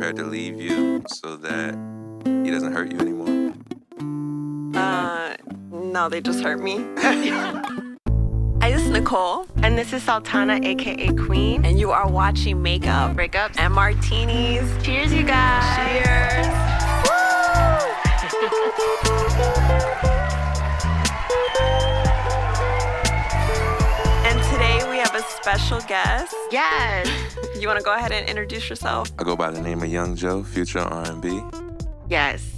prepared to leave you so that he doesn't hurt you anymore? No, they just hurt me. Hi, this is Nicole. And this is Sultana, aka Queen. And you are watching Makeup, Breakups, and Martinis. Cheers, you guys. Cheers. And today we have a special guest. Yes. You want to go ahead and introduce yourself? I go by the name of Young Joe, future R&B. Yes.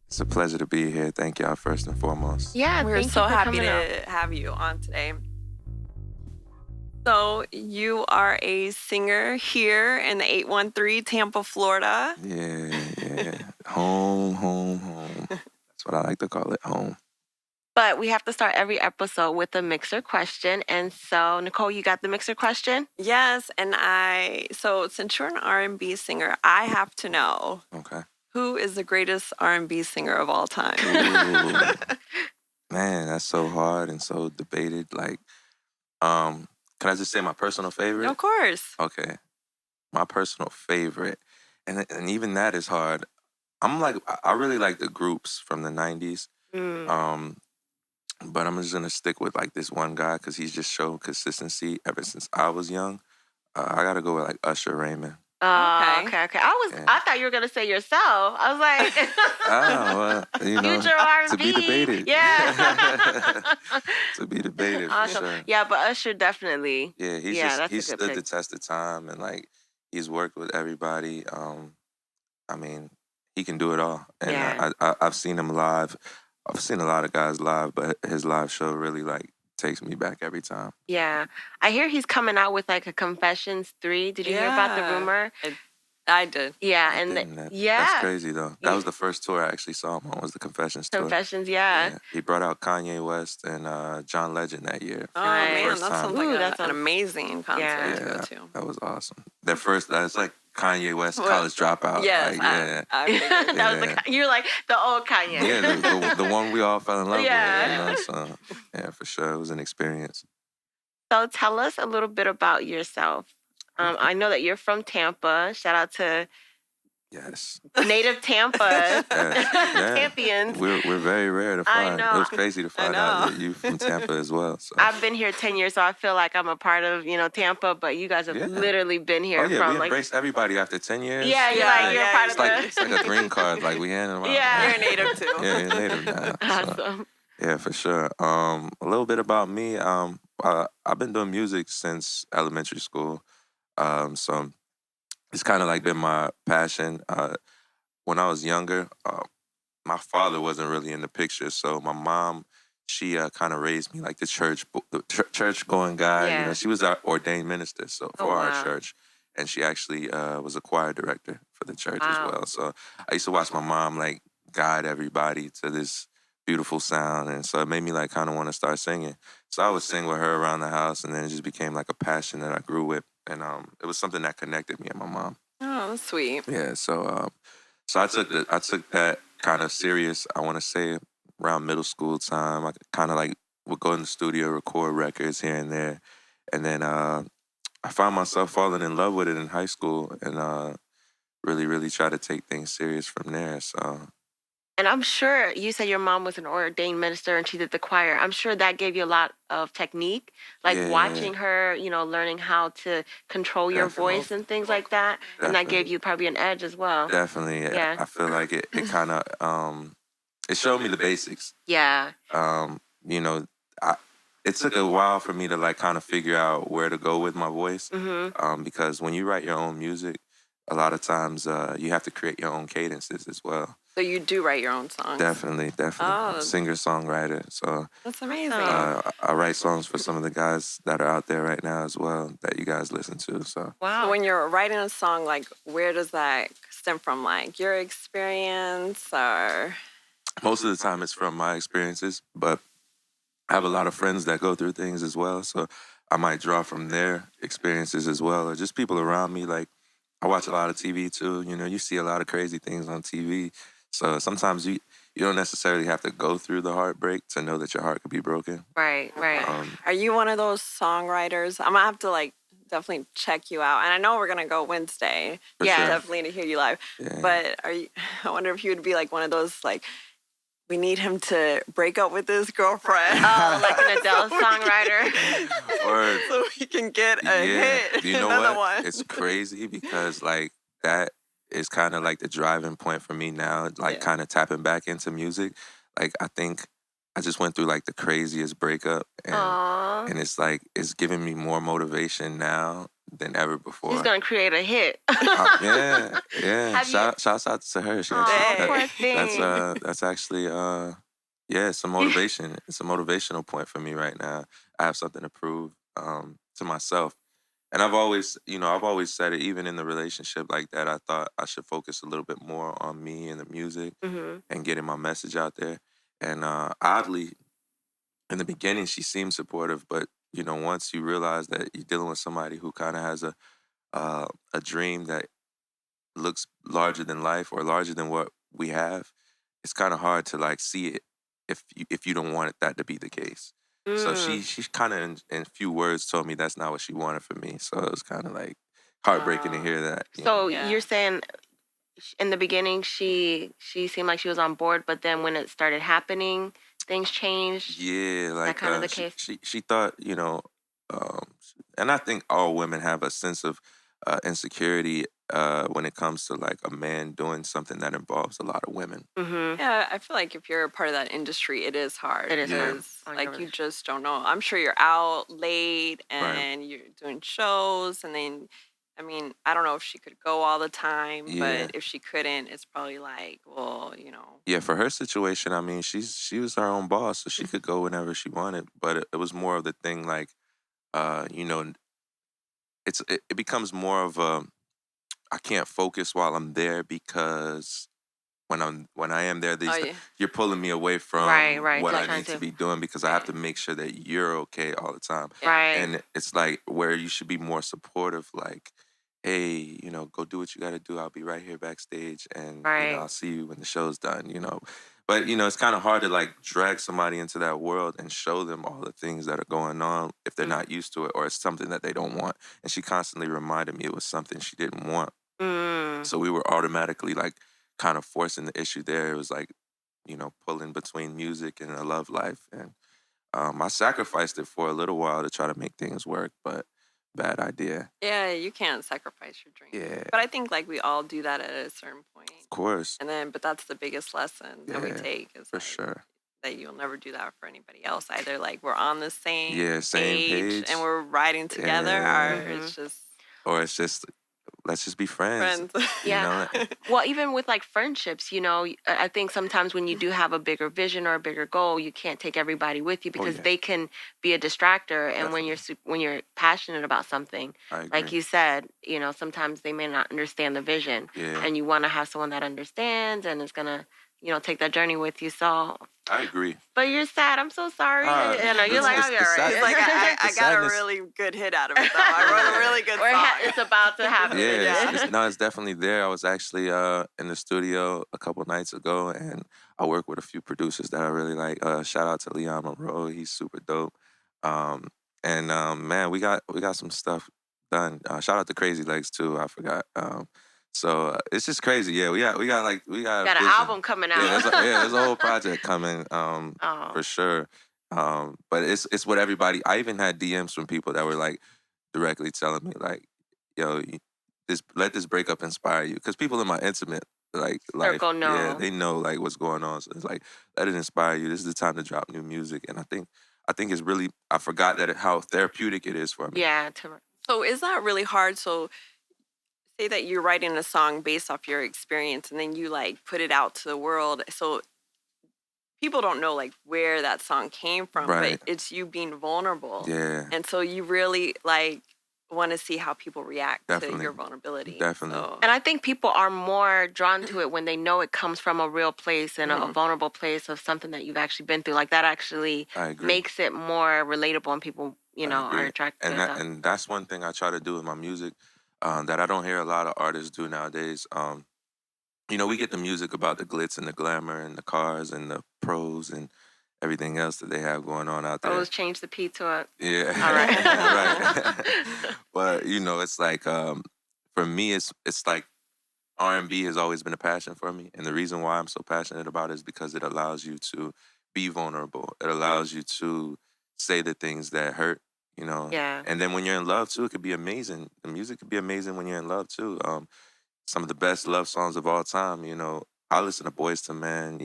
It's a pleasure to be here. Thank y'all first and foremost. Yeah, We're thank so you for happy coming to have you on today. So you are a singer here in the 813, Tampa, Florida. Yeah. Home. That's what I like to call it, home. But we have to start every episode with a mixer question. And so, Nicole, you got the mixer question? Yes, and so since you're an R&B singer, I have to know. Okay. Who is the greatest R&B singer of all time? Ooh. Man, that's so hard and so debated. Like, can I just say my personal favorite? Of course. Okay. My personal favorite. And even that is hard. I really like the groups from the 90s. But I'm just going to stick with like this one guy because he's just shown consistency ever since I was young. I got to go with like Usher Raymond. Okay. I thought you were gonna say yourself. I was like, future R&B. To be debated. Yeah. To be debated. Awesome. For sure. Yeah, but Usher definitely. Yeah, he's stood the test of time and like he's worked with everybody. I mean, he can do it all. And I've seen him live. I've seen a lot of guys live, but his live show really like takes me back every time. Yeah. I hear he's coming out with like a Confessions 3. Did you hear about the rumor? I did. Yeah. That's crazy though. That was the first tour I actually saw him on, was the Confessions tour. Confessions, yeah. He brought out Kanye West and John Legend that year. Oh man, that sounds like an amazing concert to go to. That was awesome. Their first, it's like Kanye West College Dropout. Yes, like, I figured. You're like the old Kanye. Yeah, the one we all fell in love with. Yeah. You know, so yeah, for sure, it was an experience. So tell us a little bit about yourself. I know that you're from Tampa. Shout out to native Tampa. Tampians. We're very rare to find. I know. It was crazy to find out that you from Tampa as well. So. I've been here 10 years, so I feel like I'm a part of, Tampa, but you guys have literally been here we from embrace everybody after 10 years. Yeah, you're a part of It's like a green card, like we hand them out. Yeah. You're a native too. Yeah, you're native now. Awesome. So, yeah, for sure. A little bit about me. I've been doing music since elementary school. So it's kind of like been my passion. When I was younger, my father wasn't really in the picture, so my mom, she kind of raised me like the church-going guy. Yeah. You know, she was our ordained minister for our church, and she actually was a choir director for the church as well. So I used to watch my mom like guide everybody to this beautiful sound, and so it made me like kind of want to start singing. So I would sing with her around the house, and then it just became like a passion that I grew with, and it was something that connected me and my mom. Oh, that's sweet. Yeah, so I took that kind of serious. I want to say around middle school time. I kind of like would go in the studio, record records here and there, and then I found myself falling in love with it in high school, and really, really try to take things serious from there. So. And I'm sure you said your mom was an ordained minister and she did the choir. I'm sure that gave you a lot of technique, like watching her, learning how to control your voice and things like that. Definitely. And that gave you probably an edge as well. Definitely, yeah. I feel like it kind of, it showed me the basics. Yeah. It took a while for me to like kind of figure out where to go with my voice. Because when you write your own music, a lot of times you have to create your own cadences as well. So you do write your own songs? Definitely. Oh. Singer-songwriter. So that's amazing. I write songs for some of the guys that are out there right now as well that you guys listen to. So. Wow. So when you're writing a song, like where does that stem from? Like your experience or? Most of the time it's from my experiences, but I have a lot of friends that go through things as well. So I might draw from their experiences as well, or just people around me. Like I watch a lot of TV too. You see a lot of crazy things on TV. So sometimes you don't necessarily have to go through the heartbreak to know that your heart could be broken. Right. Are you one of those songwriters? I'm gonna have to like definitely check you out. And I know we're gonna go Wednesday. For Yeah. sure. Definitely to hear you live. Yeah. But are you? I wonder if you would be like one of those like, we need him to break up with his girlfriend. Oh, like an Adele songwriter. Or So we can get a yeah, hit. you know Another what? one. It's crazy because like that is kind of like the driving point for me now, like Yeah. kind of tapping back into music. Like I think I just went through like the craziest breakup, Aw. and it's like it's giving me more motivation now than ever She's before. gonna create a hit. Yeah, yeah. Have you? Shouts out to her. She Oh, actually poor that's thing. that's actually yeah, it's a motivation. It's a motivational point for me right now. I have something to prove to myself. And I've always said it, even in the relationship like that, I thought I should focus a little bit more on me and the music Mm-hmm. and getting my message out there. And oddly, in the beginning, she seemed supportive, but once you realize that you're dealing with somebody who kind of has a dream that looks larger than life or larger than what we have, it's kind of hard to like see it if you don't want that to be the case. So she kind of in few words told me that's not what she wanted for me. So it was kind of like heartbreaking to hear that. So Yeah. you're saying in the beginning she seemed like she was on board, but then when it started happening, things changed. Yeah, Is that like kind of the she, case? she thought, um, and I think all women have a sense of insecurity when it comes to like a man doing something that involves a lot of women. Mm-hmm. Yeah, I feel like if you're a part of that industry, it is hard. It is hard. because, On like, your you just don't know. I'm sure you're out late Right. and you're doing shows, and then, I mean, I don't know if she could go all the time, Yeah. but if she couldn't, it's probably like, well, Yeah, for her situation, I mean, she was her own boss, so she could go whenever she wanted. But it was more of the thing, like, uh, you know, it becomes more of a I can't focus while I'm there because when I am there, Oh yeah, you're pulling me away from right. what Just I trying need to to. be doing because I have yeah, to make sure that you're okay all the time. yeah. Right. And it's like where you should be more supportive, like, hey, go do what you got to do. I'll be right here backstage, and Right. I'll see you when the show's done. But it's kind of hard to like drag somebody into that world and show them all the things that are going on if they're not used to it or it's something that they don't want. And she constantly reminded me it was something she didn't want. Mm. So we were automatically like kind of forcing the issue there. It was like, pulling between music and a love life. And I sacrificed it for a little while to try to make things work, but bad idea. Yeah, you can't sacrifice your dreams. Yeah, But I think like we all do that at a certain point. of course. And then, but that's the biggest lesson that we Yeah, take is for like sure. that you'll never do that for anybody else either. Like we're on the same Yeah, same page. and we're riding together, Yeah. or Mhm. it's just Or it's just, let's just be friends. friends. Yeah. Well, even with like friendships, I think sometimes when you do have a bigger vision or a bigger goal, you can't take everybody with you because yeah. they can be a distractor. And when Definitely. when you're passionate about something, I agree. like you said, sometimes they may not understand the vision, Yeah, and you want to have someone that understands and is gonna, take that journey with you. So, I agree. but you're sad. I'm so sorry. I know you're like, it's I'll be the all right. sad- He's like, I The got a sadness- really good hit out of it though. I wrote a really good Or song. it's about to happen. Yeah, Yeah. it's definitely there. I was actually in the studio a couple nights ago, and I work with a few producers that I really like. Shout out to Leon Monroe, he's super dope. Um, and man, we got some stuff done. Shout out to Crazy Legs too. I forgot. So it's just crazy. Yeah, we got a Got an vision. album coming out. There's a whole project coming. Oh. For sure. But it's what everybody. I even had DMs from people that were like directly telling me like, yo, let this breakup inspire you, because people in my intimate like life, Circle know. yeah, they know like what's going on. So it's like, let it inspire you. This is the time to drop new music, and I think it's really, I forgot how therapeutic it is for me. Yeah. So is that really hard? So say that you're writing a song based off your experience and then you like put it out to the world. So people don't know like where that song came from, Right. but it's you being vulnerable. Yeah, And so you really like want to see how people react to Definitely. your vulnerability. Definitely. So, And I think people are more drawn to it when they know it comes from a real place and a Mhm. vulnerable place of something that you've actually been through. Like that actually I agree. makes it more relatable, and people, I are agree. attracted And to that. and that's one thing I try to do with my music, that I don't hear a lot of artists do nowadays. We get the music about the glitz and the glamour and the cars and the pros and everything else that they have going on out there. Always change the P to a. Yeah. All right. Right. But it's like for me, it's like R&B has always been a passion for me, and the reason why I'm so passionate about it is because it allows you to be vulnerable. It allows you to say the things that hurt. Yeah. And then when you're in love too, it could be amazing. The music could be amazing when you're in love too. Some of the best love songs of all time. I listen to Boys to Men.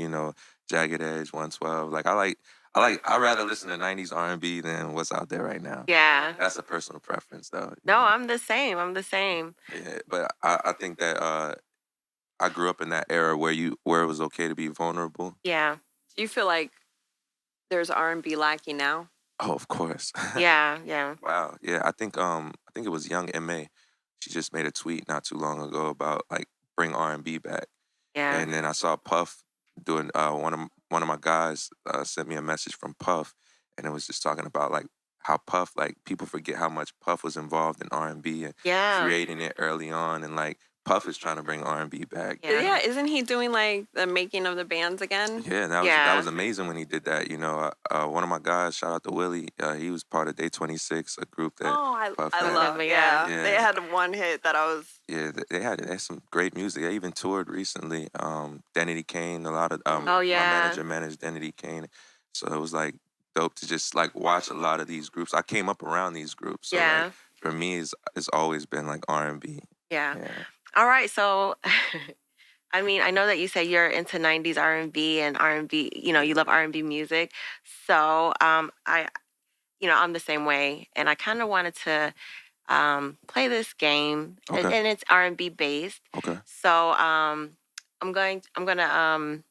Jagged Edge, 112. Like I rather listen to '90s R&B than what's out there right now. Yeah. That's a personal preference, though. No, I'm the same. I'm the same. Yeah, but I think that I grew up in that era where it was okay to be vulnerable. Yeah. Do you feel like there's R&B lacking now? Oh, of course. Yeah. Yeah. Wow. Yeah, I think it was Young M.A. She just made a tweet not too long ago about like bring R&B back. Yeah. And then I saw Puff doing one of my guys sent me a message from Puff, and it was just talking about like how Puff, like people forget how much Puff was involved in R&B and Yeah. creating it early on, and like Puff is trying to bring R&B back. Yeah. Isn't he doing like the making of the bands again? Yeah, and that was amazing when he did that. One of my guys, shout out to Willie, he was part of Day 26, a group that Puff I had. love. Yeah. They had one hit that I was. Yeah, they had some great music. They even toured recently. Denny Kane, a lot of Oh, my yeah. manager managed Denny Kane, so it was like dope to just like watch a lot of these groups. I came up around these groups, so Yeah. like for me, it's always been like R&B. Yeah. Yeah. All right. So, I mean, I know that you say you're into '90s R&B and R&B. You love R&B music. So, I'm the same way, and I kind of wanted to play this game, Okay. and it's R&B based. Okay. So, I'm gonna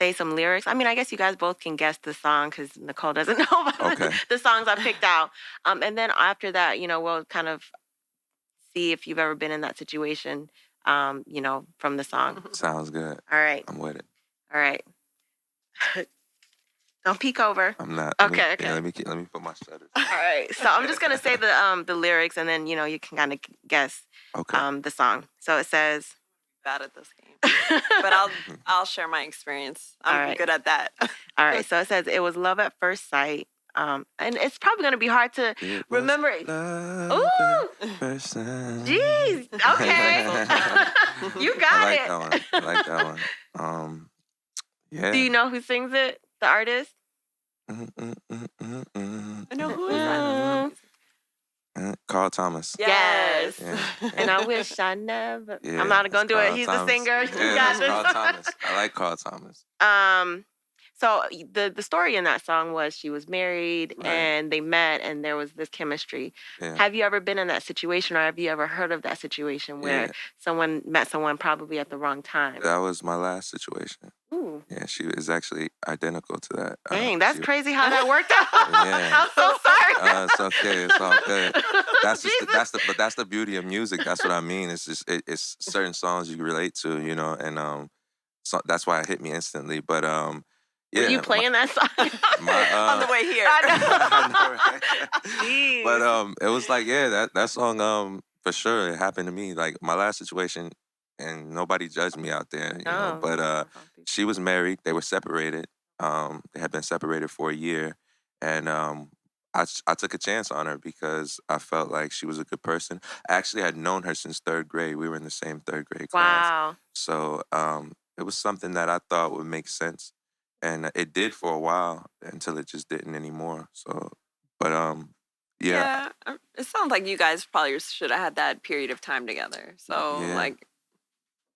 say some lyrics. I mean, I guess you guys both can guess the song because Nicole doesn't know about Okay. the songs I picked out. And then after that, we'll kind of see if you've ever been in that situation, from the song. Sounds good. All right. I'm with it. All right. Don't peek over. I'm not. Okay. Yeah, let me put my shutters. All right. So I'm just gonna say the lyrics, and then you can kind of guess Okay. the song. So it says. Bad at this game, but I'll share my experience. I'm good at that. All right. So it says it was love at first sight. And it's probably gonna be hard to remember. Ooh. First sight. Jeez. Okay. You got it. I like that one. Yeah. Do you know who sings it? The artist? I know who is that. Carl Thomas. Yes. Yeah. And I wish I never. Yeah, I'm not gonna do Carl it. He's Thomas. the singer. You Yeah, got that's this. Carl Thomas. I like Carl Thomas. So the story in that song was she was married Right. and they met and there was this chemistry. Yeah. Have you ever been in that situation, or have you ever heard of that situation where someone met someone probably at the wrong time? That was my last situation. Ooh. Yeah, she is actually identical to that. Dang, that's crazy how that worked out. Yeah. I'm so sorry. It's okay. It's all good. That's the beauty of music. That's what I mean. It's just it's certain songs you relate to, and so that's why it hit me instantly. But yeah. Were you playing that song on the way here? I know. Jeez. But it was like, yeah, that song for sure it happened to me. Like my last situation, and nobody judged me out there, But she was married. They were separated. They had been separated for a year, and I took a chance on her because I felt like she was a good person. I actually had known her since third grade. We were in the same third grade class. Wow. So it was something that I thought would make sense. And it did for a while until it just didn't anymore. So, but yeah. It sounds like you guys probably should have had that period of time together. So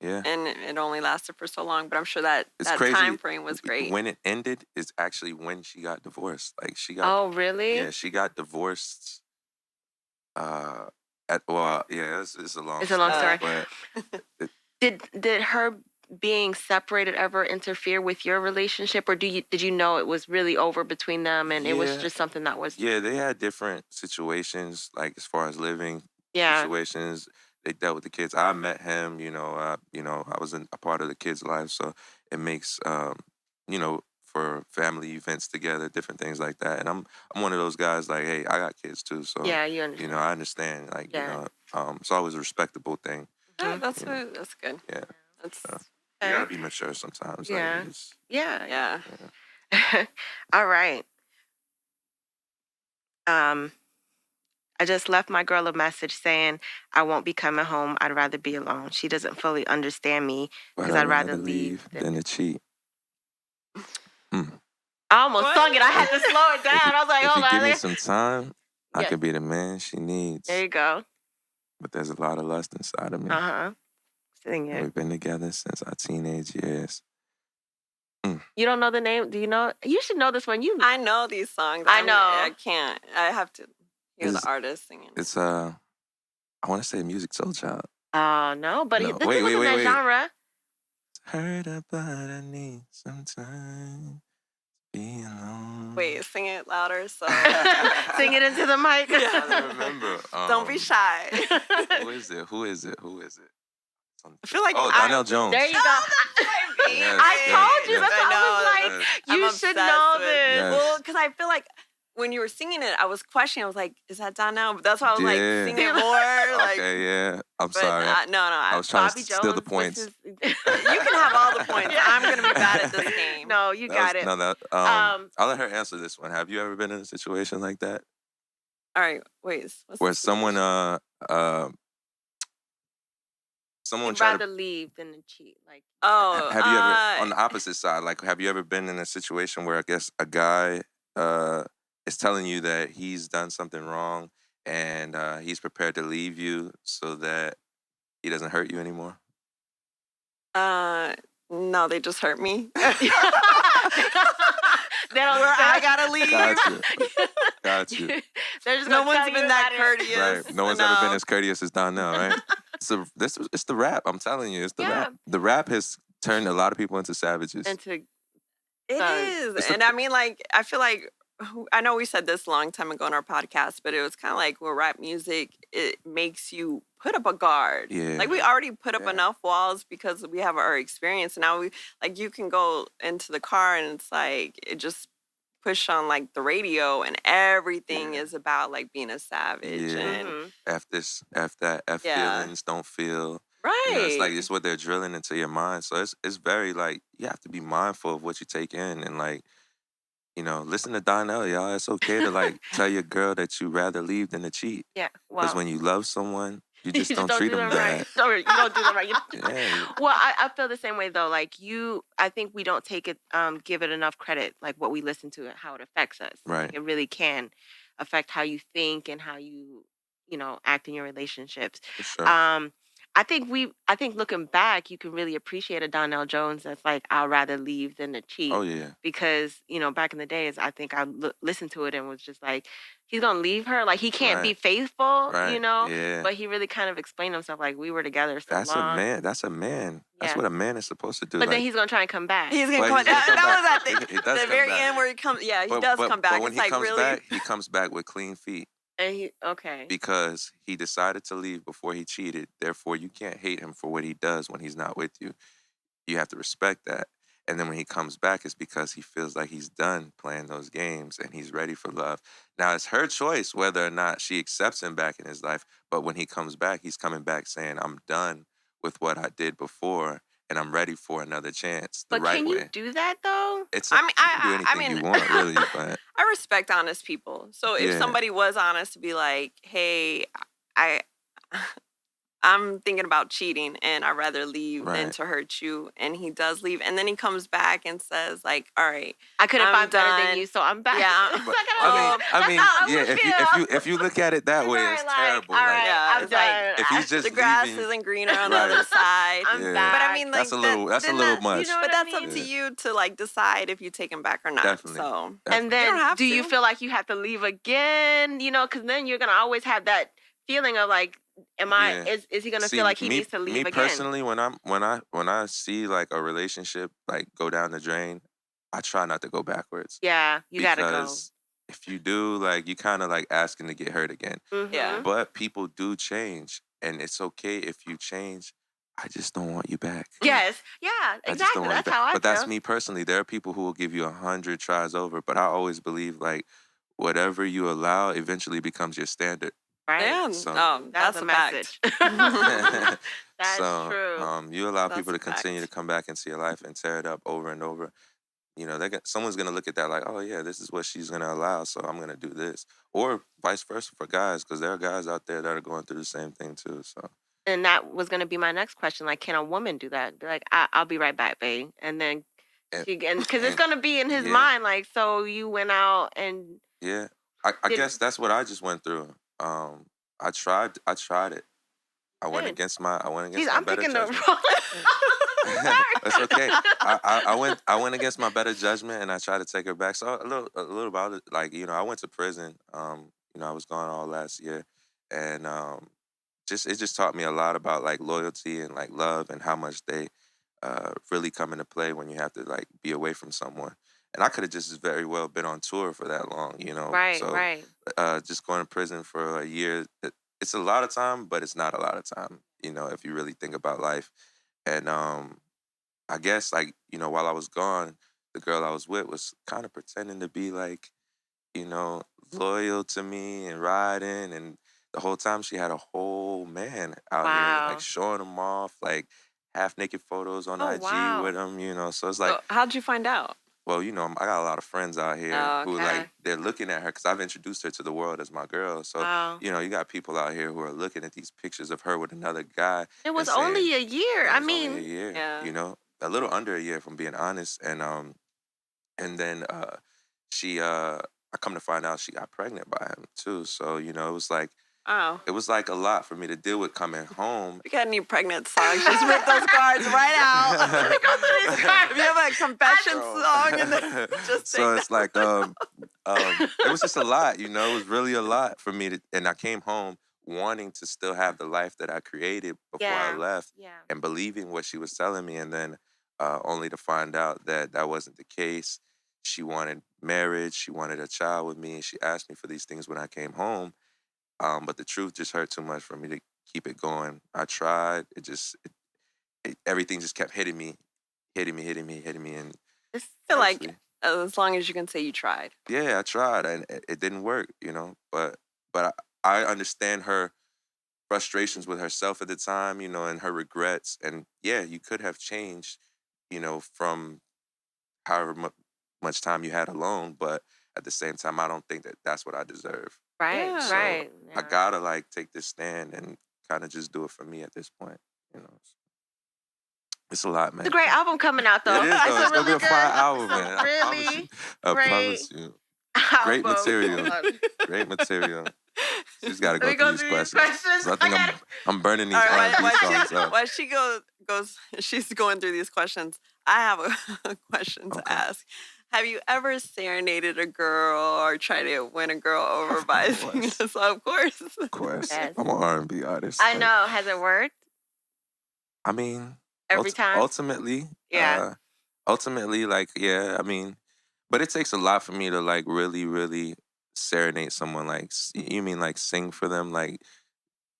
Yeah. And it only lasted for so long, but I'm sure that It's that crazy. time frame was great. When it ended is actually when she got divorced. Like she got. Oh, really? Yeah, she got divorced. It's a long. It's a long story. But Did her being separated ever interfere with your relationship, or did you know it was really over between them and it was Yeah. just something that was? Yeah, they had different situations, like as far as living Yeah. situations. They dealt with the kids. I met him, I was a part of the kids' life, so it makes for family events together, different things like that. And I'm one of those guys like, hey, I got kids too, so Yeah, you understand. I understand. Like, Yeah. it's always a respectable thing. Yeah, that's good. Yeah. That's You gotta be mature sometimes. Yeah. Like, Yeah. yeah. All right. Um, I just left my girl a message saying I won't be coming home. I'd rather be alone. She doesn't fully understand me But because I'd rather leave than to cheat. I almost sung it. I had to slow it down. I was like, If hold you give on. me some time, I Yes. could be the man she needs. There you go. But there's a lot of lust inside of me. Sing And it. we've been together since our teenage years. You don't know the name? Do you know? You should know this one. I know these songs. I know. I can't. I have to hear the It's- artist singing. It's I want to say Musiq Soulchild. Oh no, but No, this was in that genre. Heard about I need some time to be alone. Wait, sing it louder. So Sing it into the mic. I don't remember. Don't be shy. Who is it? Who is it? Who is it? I feel like Donnell Jones. There you go. Yes, I told you. yes, That's why I was like, I'm you should know obsessed with- this. Yes. Well, because I feel like when you were singing it, I was questioning. I was like, "Is that Donnell?" But that's why I was like, Yeah. "Sing it more." Like, Okay, yeah. I'm but sorry. no. I was trying Bobby to steal the Jones points. was his- You can have all the points. I'm gonna be bad at this game. No, you got it. No, I'll let her answer this one. Have you ever been in a situation like that All right, wait. What's where the someone situation? someone You'd tried rather to leave than to cheat. Like, Oh, have you ever on the opposite side? Like, have you ever been in a situation where I guess a guy is telling you that he's done something wrong and he's prepared to leave you so that he doesn't hurt you anymore? No, they just hurt me. I gotta leave. Got you. They're just No gonna tell one's you been that about it. courteous. Right. No one's ever been as courteous as Donnell, right? It's the rap. I'm telling you, it's the rap. The rap has turned a lot of people into savages. Into It is. And I mean, like, I feel like, I know we said this a long time ago on our podcast, but it was kind of like with rap music, it makes you put up a guard. Yeah. Like, we already put up enough walls because we have our experience. And now like, you can go into the car and it's like, it just push on like the radio and everything is about like being a savage. Yeah. And F this, F that, F feelings, don't feel. right. You know, it's like it's what they're drilling into your mind. So it's very like you have to be mindful of what you take in and like, you know, listen to Donnell, y'all. It's okay to like tell your girl that you rather leave than to cheat. Yeah. Because when you love someone, you just don't treat them bad. Right. No, you don't do them right. Yeah. Well, I feel the same way though. Like I think we don't take it, give it enough credit, like what we listen to and how it affects us. Right. Like, it really can affect how you think and how you act in your relationships. For sure. I think looking back, you can really appreciate a Donnell Jones that's like, I'd rather leave than to cheat. Oh yeah. Because, back in the days, I think I listened to it and was just like, he's going to leave her. Like, he can't be faithful, Right. Yeah. But he really kind of explained himself, like, we were together so long. That's a man. That's Yeah. what a man is supposed to do. But like, then he's going to try and come back. He's gonna Well, come. he's gonna come That back. was at He does the come very back. end where he comes. Yeah, he does come back. But when It's like, he comes really? back, he comes back with clean feet. And okay. Because he decided to leave before he cheated. Therefore, you can't hate him for what he does when he's not with you. You have to respect that. And then when he comes back, it's because he feels like he's done playing those games and he's ready for love. Now, it's her choice whether or not she accepts him back in his life. But when he comes back, he's coming back saying, I'm done with what I did before and I'm ready for another chance the But right can way. you do that though? You I can do anything mean, you want, really. But I respect honest people. So if Yeah. somebody was honest to be like, hey, I I'm thinking about cheating and I'd rather leave than Right. to hurt you, and he does leave, and then he comes back and says like, all right, I couldn't I'm find better than done. you, so I'm back. Yeah. It's But, like, I mean, that's how I yeah. would If feel. you look at it that way, Right, it's like, terrible. all Like, right, Yeah, I'm it's like, done. if he's just the grass leaving, isn't greener on the Right. other side. I'm Yeah. back. But I mean, like that's a little then much. You know but what I that's up mean? to you to like decide if you take him back or not. Definitely. So And you then, don't have do you to. feel like you have to leave again? Because then you're gonna always have that feeling of like, Yeah. is he gonna See, feel like he me, needs to leave me again? personally, when I see like a relationship like go down the drain, I try not to go backwards. Yeah, you gotta go. Because if you do, like, you kind of like asking to get hurt again. Yeah. But people do change, and it's okay if you change. I just don't want you back. Yes. Yeah. I just Exactly. don't want you That's back. how I But feel. that's me personally. There are people who will give you 100 tries over, but I always believe like whatever you allow eventually becomes your standard. Right. Yeah. So- That's a a fact. message. So That's true. you allow That's people a to continue to fact. come back into your life and tear it up over and over. someone's gonna look at that like, oh yeah, this is what she's gonna allow, so I'm gonna do this, or vice versa for guys, because there are guys out there that are going through the same thing too. So And that was going to be my next question. Like, can a woman do that? Be like, I'll be right back, babe. And then and because it's and going to be in his yeah, mind, like, so you went out and yeah, I did guess that's what I just went through. I tried it. good. I went Geez, against my I'm better picking the judgment. wrong. That's okay. Sorry. I went against my better judgment, and I tried to take her back. So a little about it, like, I went to prison. I was gone all last year, and just it just taught me a lot about like loyalty and like love and how much they really come into play when you have to like be away from someone. And I could have just as very well been on tour for that long. Right, So right. just going to prison for a year, it's a lot of time, but it's not a lot of time. If you really think about life. And I guess like while I was gone, the girl I was with was kind of pretending to be like you know, loyal to me and riding. And the whole time she had a whole man out here, like Wow. showing him off, like half naked photos on Oh, IG with wow. him. So it's like, So how'd you find out? well, I got a lot of friends out here Oh, who okay. like, they're looking at her because I've introduced her to the world as my girl. So, Wow. you got people out here who are looking at these pictures of her with another guy It and was saying, only a year. it I was only a mean, year, Yeah. a little under a year, if I'm being honest. And then she I come to find out she got pregnant by him too. So, Oh. it was like a lot for me to deal with coming home. We got any pregnant songs? Just rip those cards right out. let me go through these cards. If you have a confession Bro. song, and then just So take it's that. like it was just a lot. It was really a lot for me to, and I came home wanting to still have the life that I created before I Yeah, left, yeah. and believing what she was telling me, and then only to find out that that wasn't the case. She wanted marriage, she wanted a child with me, and she asked me for these things when I came home. But the truth just hurt too much for me to keep it going. I tried. Everything just kept hitting me, and I feel like eventually, as long as you can say you tried. yeah, I tried, and it didn't work. But I understand her frustrations with herself at the time, and her regrets. And yeah, you could have changed, from however much time you had alone. But at the same time, I don't think that that's what I deserve. Right, Yeah. So right. I Yeah. gotta like take this stand and kind of just do it for me at this point. You know, it's a lot, It's a man. great album coming out though. It is though. It's It's a gonna be really a fire good, album, it's a man. I promise you. really I great promise you. Great album. material. Hold on. Great material. She's got to Let go me through go these through these questions. questions. So I think Okay. I'm burning these All right, R&B songs up. while she goes, she's going through these questions. I have a question to Okay. ask. Have you ever serenaded a girl or tried to win a girl over Of by singing course. a song? Of course. Of course. Yes. I'm an R&B artist. I Like, know. Has it worked I mean, every time? ultimately, Yeah. like, yeah, I mean, but it takes a lot for me to like really, really serenade someone. Like, you mean like sing for them, like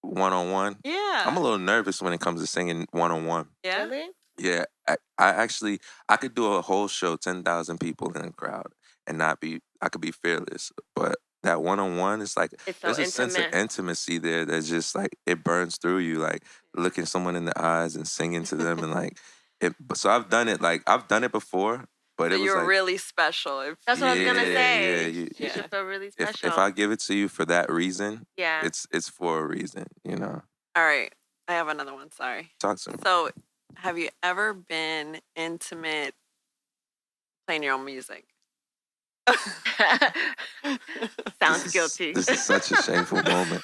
one on one? I'm Yeah. a little nervous when it comes to singing one on one. Yeah. Really? Yeah, I actually I could do a whole show, 10,000 people in a crowd, and not be I could be fearless. But that one on one is like It's so there's a sense of intimate. intimacy there that's just like it burns through you, like looking someone in the eyes and singing to them and like it. So I've done it before, but So it was you're like really special. That's what I was gonna yeah, say. you, She should feel really if special. I give it to you for that reason, Yeah. it's for a reason. All right. I have another one. Sorry. Talk to me. So, have you ever been intimate playing your own music? Sounds guilty. This is such a shameful moment.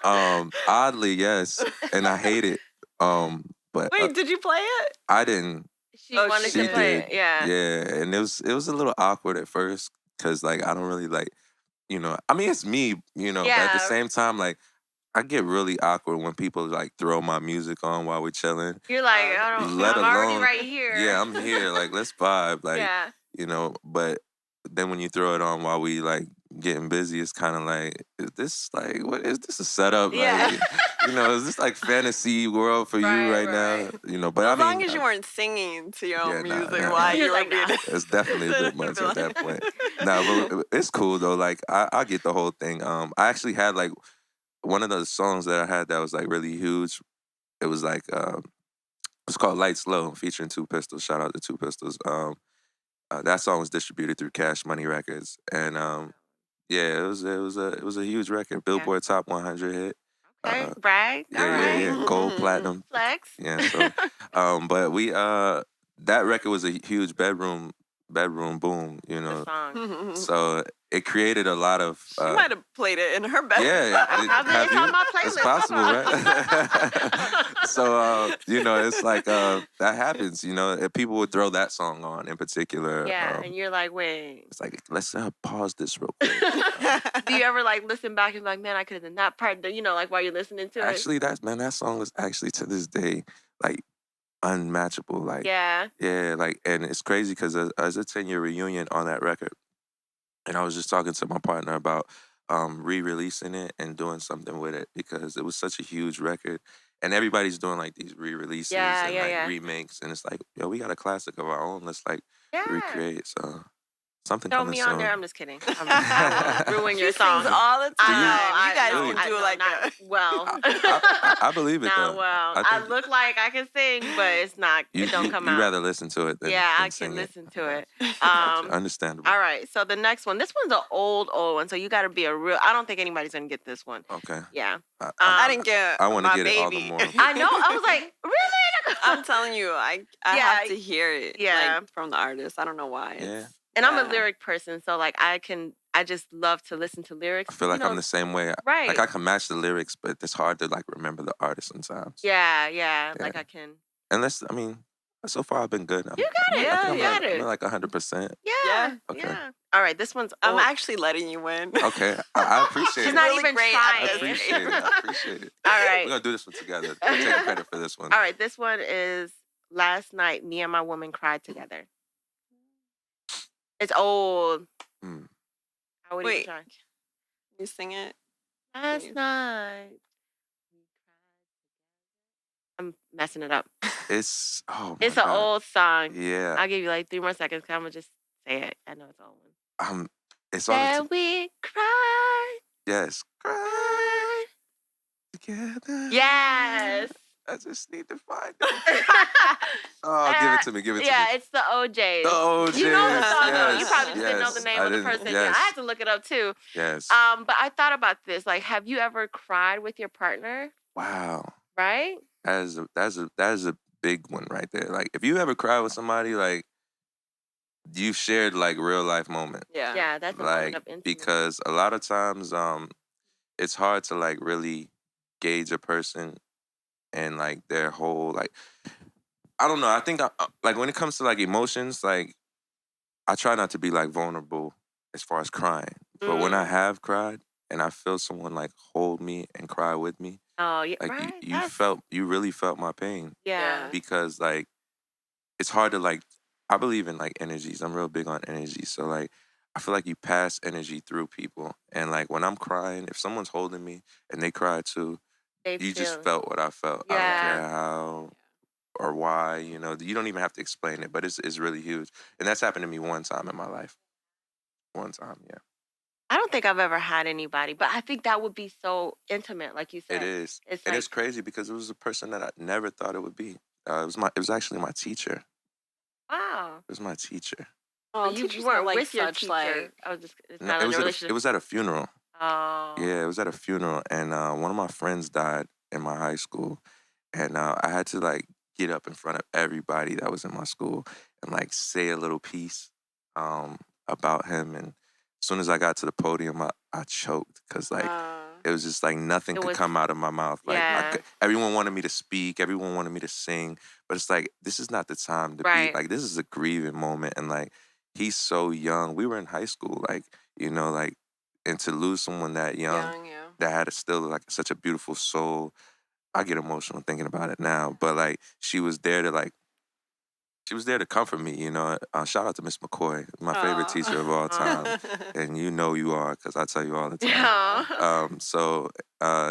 Oddly, yes, and I hate it. But Wait, did you play it? I didn't. She Oh, wanted she to She did. play did. it. Yeah. Yeah, and it was a little awkward at first because like I don't really like. I mean it's me, but at the Yeah. same time, like I get really awkward when people like throw my music on while we're chilling. You're like, I don't. Let I'm already alone, right here. yeah, I'm here. Like let's vibe. Like Yeah. but then when you throw it on while we like getting busy, it's kind of like, is this like what is this a setup? Yeah. Like, is this like fantasy world for you Right, right now? right. But Well, I as long mean, as you weren't singing to your yeah, own nah, music nah, while You're you were like, being. nah. it's definitely a bit much at that point. Nah, but it's cool though. Like I get the whole thing. I actually had like one of those songs that I had that was like really huge. It was like it's called Lights Low featuring Two Pistols. Shout out to Two Pistols. That song was distributed through Cash Money Records, and yeah, it was a huge record, Yeah. Billboard Top 100 hit. Okay, Uh, brag. All right. Gold, platinum. Flex. Yeah, so but we that record was a huge bedroom boom, The song. So it created a lot of She might have played it in her bedroom. yeah, Probably have it's you? on my playlist. It's possible, Hold on. right? So it's like that happens, and people would throw that song on in particular. Yeah, and you're like, wait. It's like, let's pause this real quick. Do you ever like listen back and be like, man, I could have done that part, like while you're listening to it? Actually, that song is actually to this day like unmatchable. Like, Yeah. like, and it's crazy because as a 10-year reunion on that record, and I was just talking to my partner about re-releasing it and doing something with it because it was such a huge record, and everybody's doing like these re-releases and like remakes, and it's like, yo, we got a classic of our own. Let's like recreate. So something Throw coming me soon. on there. I'm just kidding. I will ruin your She song. sings all the time. I You guys know, can do like not a... well. I believe it Not though. well. I I think look like I can sing, but it's not. It don't come you out. rather listen to it than Yeah, than I sing can it. listen to it. Gotcha. Understandable. All right. So the next one. This one's an old one. So you got to be a real. I don't think anybody's gonna get this one. Okay. Yeah. I didn't get. I want to my get baby. it all the more. I know. I was like, really? I'm telling you, I Yeah, have to hear it. yeah. Like, from the artist. I don't know why. Yeah. And I'm a lyric person, so like I just love to listen to lyrics. I feel like I'm the same way. Right. Like I can match the lyrics, but it's hard to like remember the artist sometimes. Yeah. Like I can. Unless, so far I've been good. You got it. I think You got it. I'm at like 100%. Yeah. Okay. Yeah. All right. This one's. I'm old. actually letting you win. Okay. I appreciate She's it. not really even great trying. at I appreciate it. I appreciate it. All right. We're gonna do this one together. I'm taking credit for this one. All right. This one is Last Night. Me and My Woman Cried Together. It's old. Mm. How would Wait. you try? You sing it. Last night. I'm messing it up. It's It's an old song. Yeah. I'll give you like 3 more seconds because I'm going to just say it. I know it's an old one. It's on Then we cried. yes. Cry together. Yes. I just need to find it. Oh, give it to me. Give it to me. Yeah, it's the OJs. The OJs. You know the song, though. You Yes, probably just didn't know the yes. name I of the didn't. person. Yes. Yeah, I had to look it up too. Yes. But I thought about this. Like, have you ever cried with your partner? Wow. Right? That is a big one right there. Like, if you ever cry with somebody, like, you've shared like real life moment. Yeah. Yeah, that's a moment Like, of intimacy. because a lot of times it's hard to like really gauge a person and like their whole like, I don't know. I think like when it comes to like emotions, like I try not to be like vulnerable as far as crying. But when I have cried and I feel someone like hold me and cry with me, Oh, yeah, like right? you really felt my pain. Yeah. Because like it's hard to like, I believe in like energies. I'm real big on energy. So like I feel like you pass energy through people. And like when I'm crying, if someone's holding me and they cry too, you just felt what I felt. I don't Yeah. care how or why, you don't even have to explain it, but it's really huge. And that's happened to me one time in my life. One time, yeah. I don't think I've ever had anybody, but I think that would be so intimate, like you said. It is. It's And like, it's crazy because it was a person that I never thought it would be. It was actually my teacher. wow. It was my teacher. Oh, you teachers weren't are like with your such teacher. like. I was just, it's No, not it in was a at relationship. it was at a funeral. Oh. Yeah, it was at a funeral, and one of my friends died in my high school, and I had to like get up in front of everybody that was in my school and like say a little piece about him. And as soon as I got to the podium, I choked because like it was just like nothing could come out of my mouth. Like everyone wanted me to speak, everyone wanted me to sing, but it's like this is not the time to be like, this is a grieving moment, and like he's so young. We were in high school, like like. And to lose someone that young, that had still like such a beautiful soul, I get emotional thinking about it now. But like she was there to comfort me. Shout out to Miss McCoy, my favorite teacher of all time, and you are because I tell you all the time. Yeah. So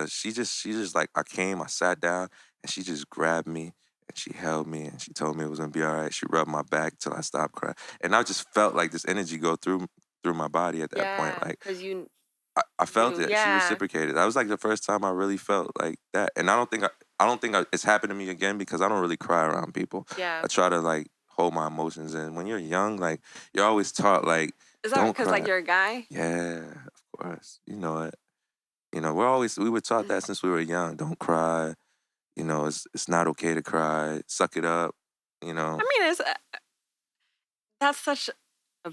she just like I sat down, and she just grabbed me. And she held me and she told me it was gonna be all right. She rubbed my back till I stopped crying, and I just felt like this energy go through my body at that point. Like, because I felt it. She reciprocated. That was like the first time I really felt like that. And I don't think it's happened to me again because I don't really cry around people. Yeah. I try to like hold my emotions in. When you're young, like you're always taught like Is that don't because like cry. you're a guy? Yeah, of course. You know it. We were taught that since we were young. Don't cry. It's not okay to cry. Suck it up. You know. I mean, that's such A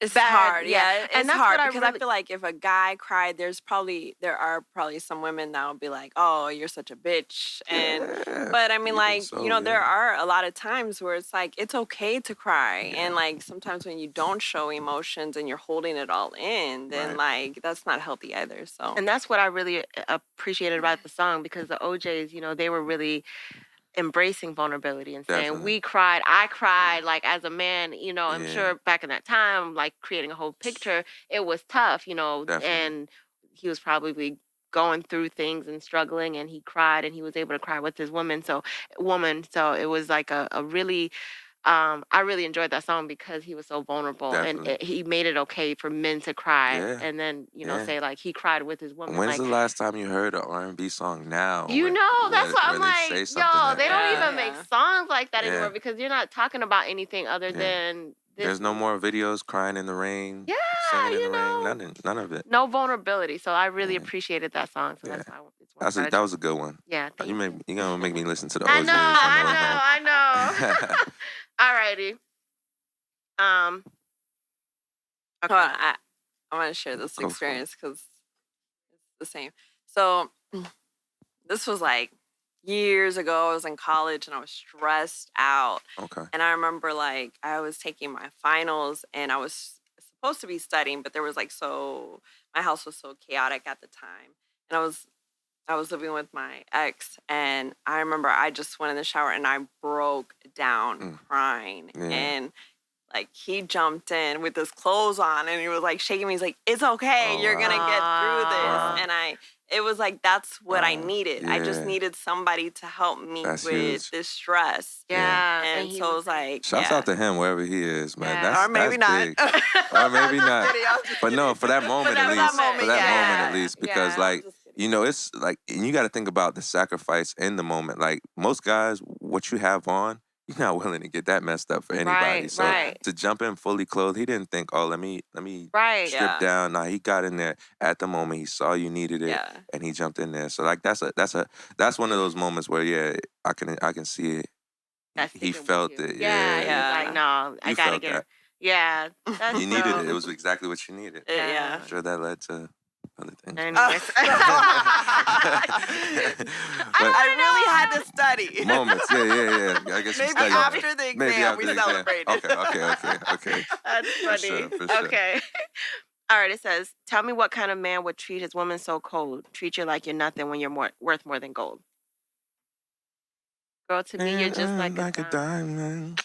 it's bad, hard. yeah. Yeah, And it's that's hard what I because I really feel like if a guy cried, there are probably some women that will be like, "Oh, you're such a bitch," Yeah. but I mean, Even like so, there yeah. are a lot of times where it's like it's okay to cry, and Yeah. like sometimes when you don't show emotions and you're holding it all in, then Right. like that's not healthy either. So and that's what I really appreciated about the song because the OJs, they were really embracing vulnerability and saying Definitely. we cried, I cried, like as a man. I'm Yeah. sure back in that time, like creating a whole picture, it was tough. Definitely. And he was probably going through things and struggling, and he cried, and he was able to cry with his woman. So it was like a really I really enjoyed that song because he was so vulnerable, and Definitely. he made it okay for men to cry, Yeah. and then Yeah. say like he cried with his woman. When's Like, the last time you heard an R&B song now where that's where, why where I'm they like, say something yo, like they don't that? yeah, even Yeah. make yeah. songs like that anymore Yeah. because you're not talking about anything other Yeah. than this. There's no more videos crying in the rain, Yeah, singing in the rain. None of it. no vulnerability. So I really Yeah. appreciated that song. So Yeah. that's why it's one that I That was a good one. Yeah, You thank you. you gonna make me listen to the I OJs know, on the way I know, I know. Alrighty. Um. Hold Okay. on, I want to share this Go for it. experience because it's the same. So this was like years ago. I was in college and I was stressed out. Okay. And I remember like I was taking my finals and I was supposed to be studying, but there was like my house was so chaotic at the time. And I was living with my ex, and I remember I just went in the shower and I broke down crying. Yeah. And like he jumped in with his clothes on and he was like shaking me. He's like, "It's okay, Oh, you're gonna get through this." Wow. And it was like that's what I Wow. needed. I just Yeah. needed somebody to help me That's with huge. this stress. Yeah. And he so it was like, Shouts out to him wherever he is, man. Yeah. or maybe That's not. big. Or maybe I'm just not. kidding, I'm just But no, for that kidding. moment that at For least. that moment, For that yeah. moment at least. Because Yeah. like, I'm just kidding. it's like, and you got to think about the sacrifice in the moment. Like most guys, what you have on, you're not willing to get that messed up for anybody. Right, So right. to jump in fully clothed, he didn't think, oh, let me Right. strip Yeah. down. Nah, he got in there at the moment. He saw you needed it, Yeah. and he jumped in there. So like that's one of those moments where I can see it. That's He sticking with felt you. it. Yeah. He was Yeah. like, no, I You gotta felt get that. her. Yeah. That's You needed it. It so. was exactly what you needed. Yeah. I'm sure that led to other things. Anyways. I really had to study. Moments, yeah. I guess you Maybe studied after that. the exam, Maybe after we the exam. celebrated. Okay. That's For funny. sure, for sure. Okay. All right. It says, "Tell me what kind of man would treat his woman so cold, treat you like you're nothing when you're worth more than gold." Girl, to me, you're just like a a diamond.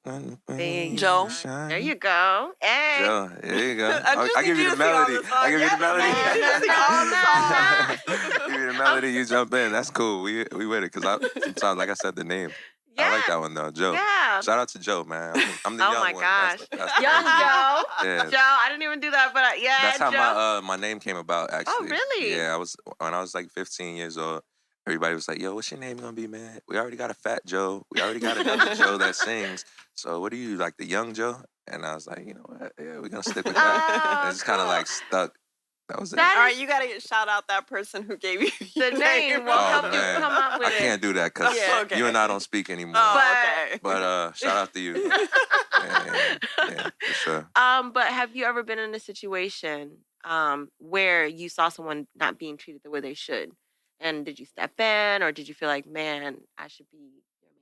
diamond. Joe. There you go. Hey. Joe, there you go. I just I need give you you the to sing all melody. the songs. I give you the melody. Yeah, you No, sing all the songs. Give you the melody. You jump in. That's cool. We with it because sometimes, like I said, the name. I like that one though, Joe. Yeah. Shout out to Joe, man. I'm the Oh young my one. gosh. That's the Young OG. Joe. Yeah. Joe, I didn't even do that, but yeah, That's how Joe. my name came about actually. really? Yeah, when I was like 15 years old. Everybody was like, "Yo, what's your name gonna be, man? We already got a fat Joe. We already got another Joe that sings. So what are you, like the young Joe?" And I was like, "You know what? Yeah, we're gonna stick with that." And it's kind of like stuck. That was it. All right, you gotta shout out that person who gave you The name will Oh, help you man. come up with I it. can't do that because Yeah, okay. you and I don't speak anymore. Oh, okay. But shout out to you. Yeah, for sure. But have you ever been in a situation where you saw someone not being treated the way they should? And did you step in, or did you feel like, man, I should be your man,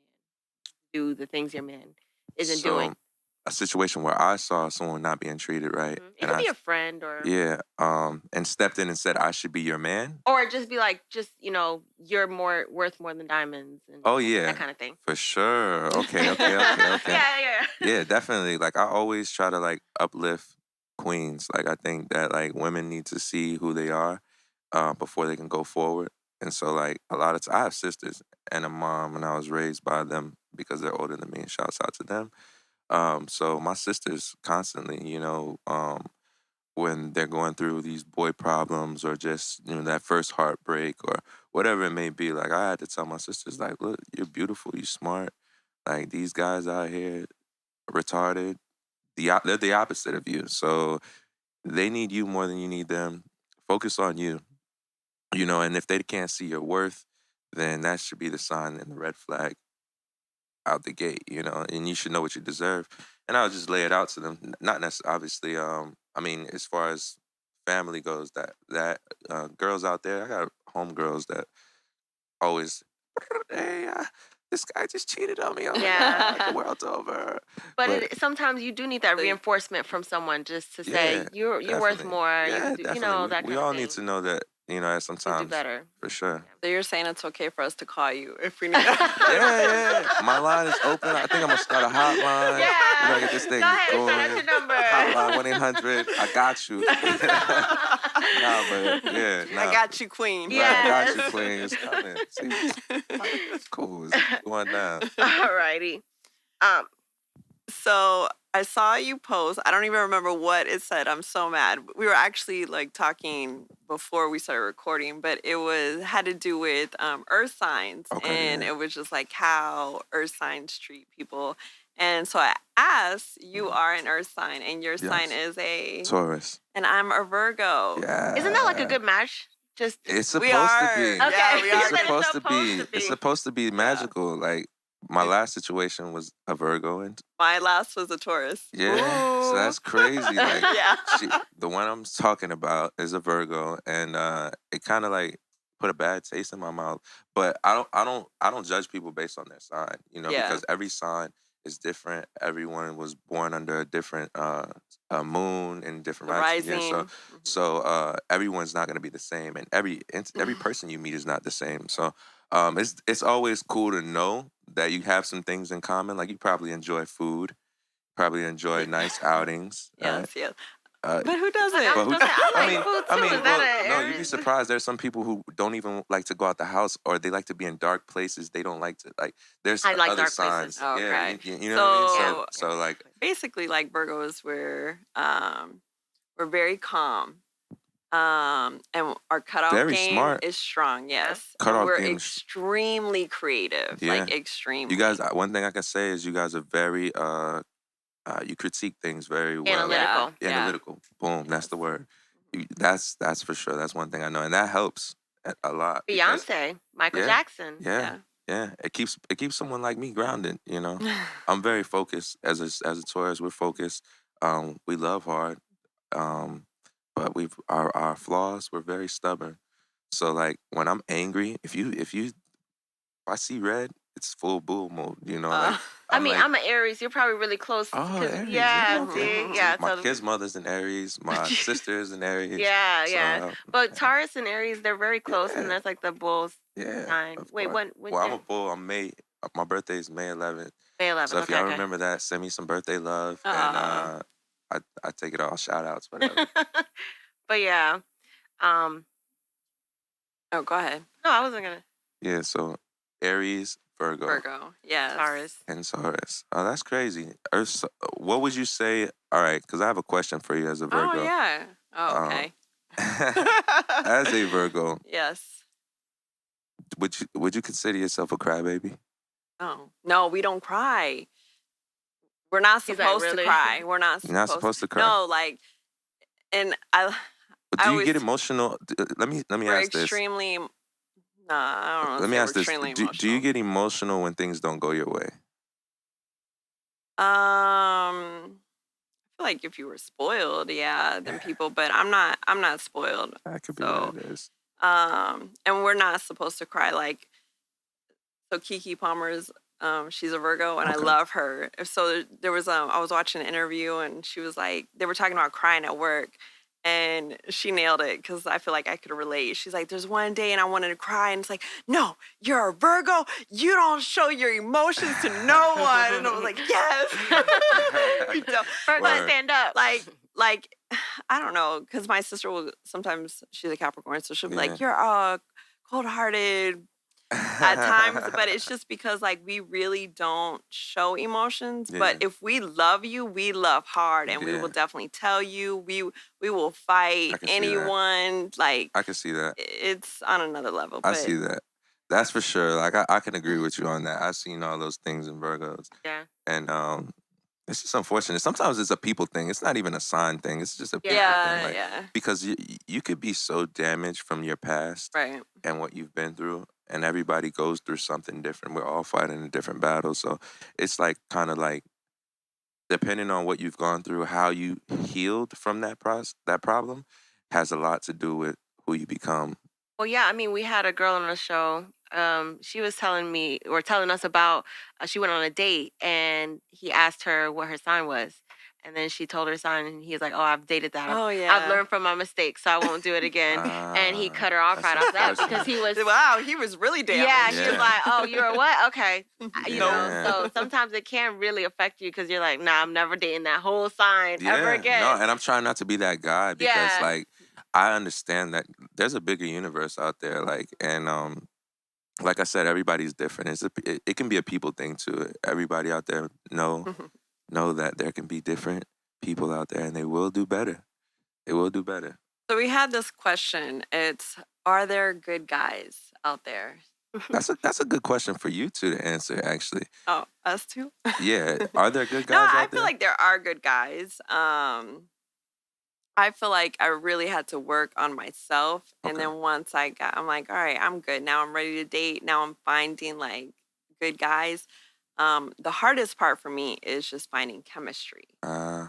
do the things your man isn't So, doing? a situation where I saw someone not being treated right, It and could be a friend or and stepped in and said, "I should be your man." or just be like, you're worth more than diamonds and Oh yeah, that kind of thing. for sure. Okay. Yeah. Yeah, definitely. Like I always try to like uplift queens. Like I think that like women need to see who they are before they can go forward. And so like a lot of I have sisters and a mom, and I was raised by them because they're older than me. And shouts out to them. So my sisters constantly, when they're going through these boy problems or just that first heartbreak or whatever it may be, like I had to tell my sisters, like, look, you're beautiful, you're smart. Like these guys out here, retarded. They're the opposite of you. So they need you more than you need them. Focus on you. And if they can't see your worth, then that should be the sign and the red flag out the gate, and you should know what you deserve. And I'll just lay it out to them. Not necessarily, obviously, I mean, as far as family goes, that girls out there, I got homegirls that always, hey, this guy just cheated on me. Oh my God, like the world's over. But sometimes you do need that reinforcement from someone just to say you're worth more. Yeah, definitely. That We kind all of need thing. to know that, You sometimes. do better. For sure. So you're saying it's okay for us to call you if we need Yeah. My line is open. I think I'm gonna start a hotline. Yeah. We're gonna get this thing Go ahead, going. that's your number. Hotline 1-800. I got you. I got you, Queen. Right, I got you, Queen. It's coming. See, it's cool. It's going down. Alrighty. So I saw you post. I don't even remember what it said. I'm so mad. We were actually like talking before we started recording, but it had to do with earth signs, and it was just like how earth signs treat people. And so I asked, you are an earth sign, and your sign is a Taurus, and I'm a Virgo. Yeah. Isn't that like a good match? Just it's supposed to be. Okay. Yeah, we are. It's supposed to be. It's supposed to be magical. Like my last situation was a Virgo, and my last was a Taurus. So that's crazy. Like, Yeah. The one I'm talking about is a Virgo, and it kind of like put a bad taste in my mouth. But I don't judge people based on their sign, because every sign is different. Everyone was born under a different moon and different rising. Yeah, so everyone's not going to be the same, and every person you meet is not the same. So it's always cool to know that you have some things in common. Like you probably enjoy food, probably enjoy nice outings. Yes. But who doesn't? You'd be surprised. There's some people who don't even like to go out the house, or they like to be in dark places. They don't like to There's like other dark signs. places. Okay. You know what I mean. So like basically, like Virgos, we're very calm. And our cutoff very game smart. is strong. Yes, Cutoff we're game extremely creative. Yeah. Like extremely. You guys, one thing I can say is you guys are very you critique things very well. Analytical. Boom. That's the word. That's for sure. That's one thing I know, and that helps a lot. Beyonce, Michael Jackson. Yeah. It keeps someone like me grounded. I'm very focused as a Taurus. We're focused. We love hard. But our flaws. We're very stubborn. So like when I'm angry, if I see red, it's full bull mode. I'm an Aries. You're probably really close. Oh, Aries. Yeah, Okay. see? Yeah. My kid's mother's an Aries. My sister's an Aries. Yeah. But Taurus and Aries, they're very close, and that's like the bull's sign. Wait, when? Well, I'm a bull. I'm May. My birthday is May 11th. May 11th. So if y'all remember that, send me some birthday love, and I take it all. Shout outs, whatever. But yeah. Oh, go ahead. No, I wasn't gonna. Yeah. So Aries. Virgo, yes. Taurus. And Taurus. Oh, that's crazy. What would you say? All right, because I have a question for you as a Virgo. Oh, yeah. Oh, okay. As a Virgo. Yes. Would you consider yourself a crybaby? Oh, no, we don't cry. We're not supposed to cry. We're not You're not supposed to cry? No, like, and I. But do you get emotional? Let me ask this. Extremely. No, I don't know. Let me ask this. Do you get emotional when things don't go your way? I feel like if you were spoiled, then people. But I'm not spoiled. That could be what it is. And we're not supposed to cry. Like, so Keke Palmer's, she's a Virgo, and I love her. So there was I was watching an interview, and she was like, they were talking about crying at work. And she nailed it because I feel like I could relate. She's like, there's one day and I wanted to cry. And it's like, no, you're a Virgo. You don't show your emotions to no one. And I was like, yes. Virgo, stand up. Like, I don't know. Because my sister will sometimes, she's a Capricorn. So she'll be like, you're cold-hearted at times. But it's just because like we really don't show emotions. But if we love you, we love hard. And we will definitely tell you. We will fight anyone. Like, I can see that. It's on another level. I see that. That's for sure. Like I can agree with you on that. I've seen all those things in Virgos, Yeah. and it's just unfortunate. Sometimes it's a people thing. It's not even a sign thing. It's just a Yeah. people thing. Yeah, Like yeah. because you could be so damaged from your past Right. and what you've been through, and everybody goes through something different. We're all fighting a different battle, so it's like kind of like depending on what you've gone through, how you healed from that problem, has a lot to do with who you become. Well, yeah, I mean, we had a girl on the show. She was telling me or telling us about she went on a date and he asked her what her sign was. And then she told her sign and he was like, "Oh, I've dated that. Oh I've yeah. learned from my mistakes, so I won't do it again." And he Ah, cut her off that's right off that because unfortunate. he was, Wow, he was really yeah, damaged. he was Yeah, like, "Oh, you're a what? Okay." Nope. So yeah. sometimes it can really affect you because you're like, "Nah, I'm never dating that whole sign ever Yeah, no, again." and I'm trying not to be that guy because Yeah. like I understand that there's a bigger universe out there, like and like I said, everybody's different. It can be a people thing too. Everybody out there know that there can be different people out there, and they will do better. They will do better. So we had this question. It's, are there good guys out there? That's a good question for you two to answer. Actually, Oh, us too? yeah, are there good No, guys I out feel there? like there are good guys. I feel like I really had to work on myself. And Okay. then once I'm like, all right, I'm good. Now I'm ready to date. Now I'm finding like good guys. The hardest part for me is just finding chemistry. Uh,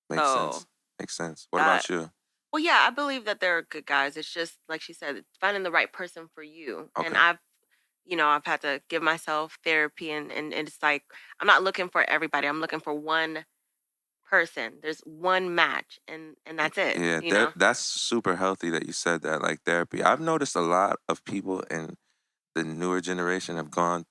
makes So sense. Makes sense. What that, about you? Well, yeah, I believe that there are good guys. It's just like she said, it's finding the right person for you. And Okay. I've had to give myself therapy and it's like I'm not looking for everybody. I'm looking for one person. There's one match and that's it, Yeah, you know? that's super healthy that you said that. Like therapy, I've noticed a lot of people in the newer generation have gone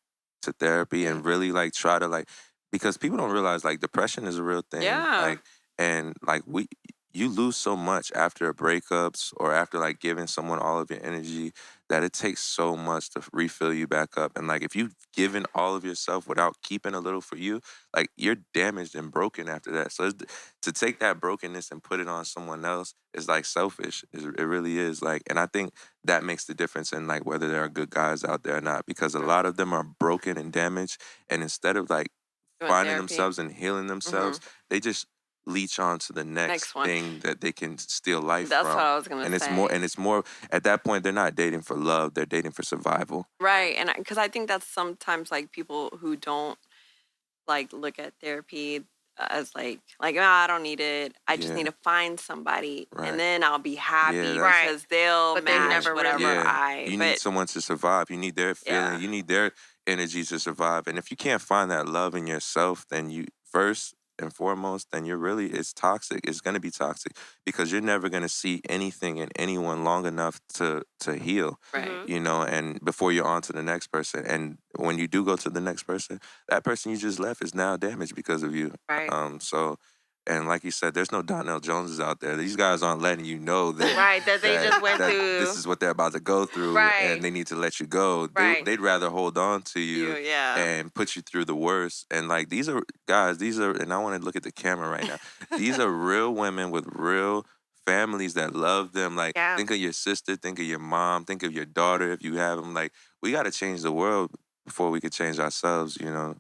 to therapy Yeah. and really like try to like because people don't realize like depression is a real thing. yeah, Like and like we you lose so much after breakups or after like giving someone all of your energy that it takes so much to refill you back up. And like if you've given all of yourself without keeping a little for you, like you're damaged and broken after that. So to take that brokenness and put it on someone else is like selfish. It really is. Like, and I think that makes the difference in like whether there are good guys out there or not because a Mm, lot of them are broken and damaged and instead of like doing finding therapy. themselves and healing Hmm. themselves they just leech on to the next Next one. thing that they can steal life That's what from, I was going to and say. it's more at that point they're not dating for love, they're dating for survival. Right. And because I think that's sometimes like people who don't like look at therapy as like, "Oh, I don't need it. I just need Yeah, to find somebody and right. then I'll be Yeah, happy that's right. because they'll But they yeah, match never really whatever yeah. I." You need But someone to survive. You need their feeling. yeah. You need their energy to survive. And if you can't find that love in yourself, then you first and foremost, then you're really it's toxic. It's gonna be toxic because you're never gonna see anything in anyone long enough to heal, Right. Mhm. and before you're on to the next person. And when you do go to the next person, that person you just left is now damaged because of you. Right. So and like you said, there's no Donnell Joneses out there. These guys aren't letting you know that Right, that they just went that this through. is what they're about to go through and Right. they need to let you go. Right. They'd rather hold on to You, you yeah. and put you through the worst. And like these are guys, these are and I want to look at the camera right now. These are real women with real families that love them. Like Yeah. think of your sister, think of your mom, think of your daughter if you have them. Like we got to change the world before we could change ourselves,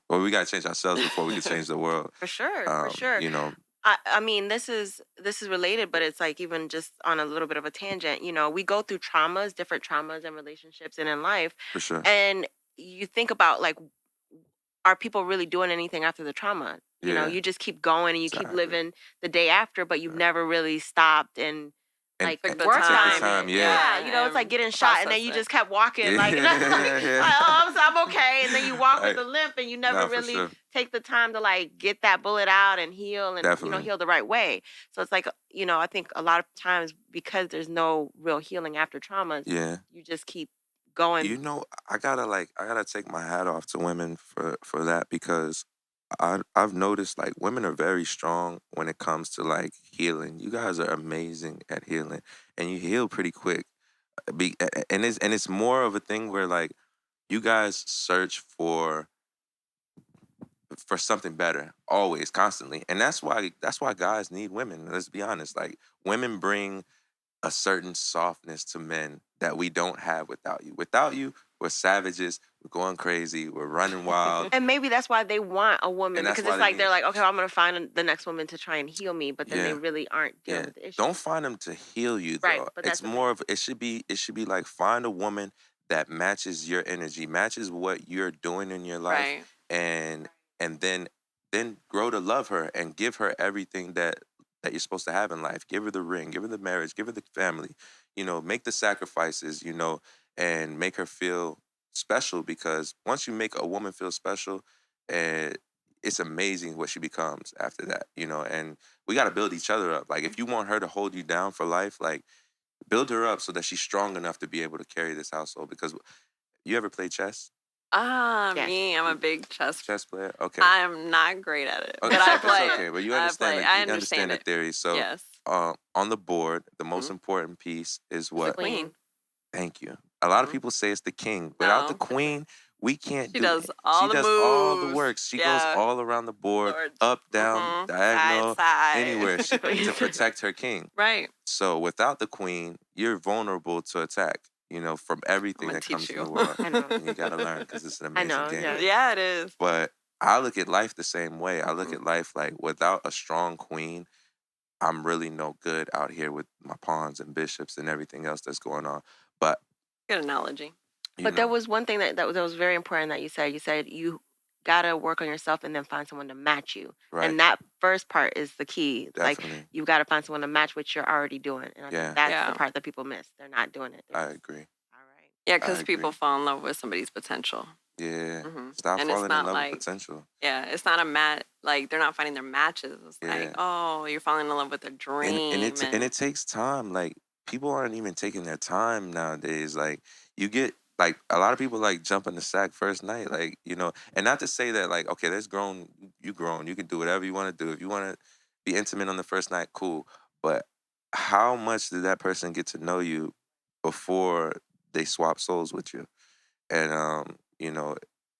or we got to change ourselves before we could change the world. For sure, for sure. You know, I mean, this is related, but it's like even just on a little bit of a tangent. We go through traumas, different traumas in relationships and in life, for sure. and you think about like, are people really doing anything after the trauma? Yeah, You just keep going and you keep exactly. living the day after, but you've never really stopped and And, like Took and the worked take the on time it. time, and yeah. Yeah, yeah, it's like and getting shot and then process you it. just kept walking like, Yeah, yeah. oh, I'm okay, and then you walk with Right. a limp and you never No, for really sure. take the time to like get that bullet out and heal and Definitely. heal the right way. So it's like I think a lot of times because there's no real healing after traumas, Yeah. you just keep going. I gotta take my hat off to women for that because I've noticed like women are very strong when it comes to like healing. You guys are amazing at healing and you heal pretty quick. And it's more of a thing where like you guys search for something better always constantly and that's why guys need women, let's be honest. Like women bring a certain softness to men that we don't have without you. Without you, we're savages. We're going crazy. We're running wild. And maybe that's why they want a woman, And that's because why it's they like they're need. like, okay, I'm gonna find the next woman to try and heal me, but then they Yeah. really aren't dealing Yeah. with the issue. Don't find them to heal you Right, though. but It's that's the more of it should be like find a woman that matches your energy, matches what you're doing in your life, Right. and and then grow to love her and give her everything that you're supposed to have in life. Give her the ring, give her the marriage, give her the family. Make the sacrifices, and make her feel special, because once you make a woman feel special, and it's amazing what she becomes after that, and we got to build each other up. Like, if you want her to hold you down for life, like, build her up so that she's strong enough to be able to carry this household. Because you ever play chess? Yes. Me, I'm a big Chess player? Okay. I'm not great at it, but Okay, I it's play okay, it. but you I understand play. the, I you understand understand the it. theory. So, Yes. on the board, the most Mhm. important piece is The what? queen. Thank you. A lot of Mhm. people say it's the king. Without the No, the queen. queen, we can't She do does it. all She the does all the moves. work. She goes Yeah. all around the board, Or up, down, side, diagonal, anywhere side. to protect her king. Right. So without the queen, you're vulnerable to attack, from I'm everything gonna that comes teach in the you. world. I know. And you got to learn, because it's an I amazing know. game. Yeah. Yeah, it is. But I look at life the same way. I look Mhm. at life like, without a strong queen, I'm really no good out here with my pawns and bishops and everything else that's going on. But, Good analogy. But there was one thing that was very important that you said. You said you gotta work on yourself and then find someone to match you. right, And that first part is the key. It's like definitely. you gotta find someone to match what you're already doing. And I Yeah. think that's Yeah. the part that people miss. They're not doing it. They're I just, agree. all right. Yeah, I because people agree. fall in love with somebody's potential. Yeah. Mhm. Stop And it's falling in not love with like, potential. yeah, it's not a like they're not finding their matches. It's like, Yeah. oh, you're falling in love with a And dream. it takes time. Like, people aren't even taking their time nowadays. Like, you get, like, a lot of people like jump in the sack first night, like, and not to say that, like, okay, there's grown, you can do whatever you want to do. If you want to be intimate on the first night, cool. But how much did that person get to know you before they swap souls with you? And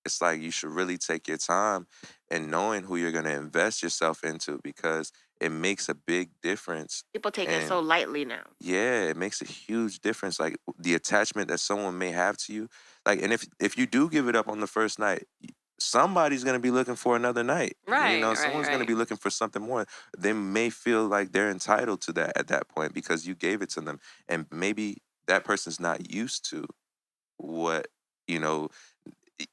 it's like, you should really take your time and knowing who you're going to invest yourself into, because it makes a big difference. People take it And so lightly now. yeah, it makes a huge difference. Like, the attachment that someone may have to you. Like, and if you do give it up on the first night, somebody's going to be looking for another night. Right, right, Someone's going to right. be looking for something more. They may feel like they're entitled to that at that point, because you gave it to them. And maybe that person's not used to what, you know,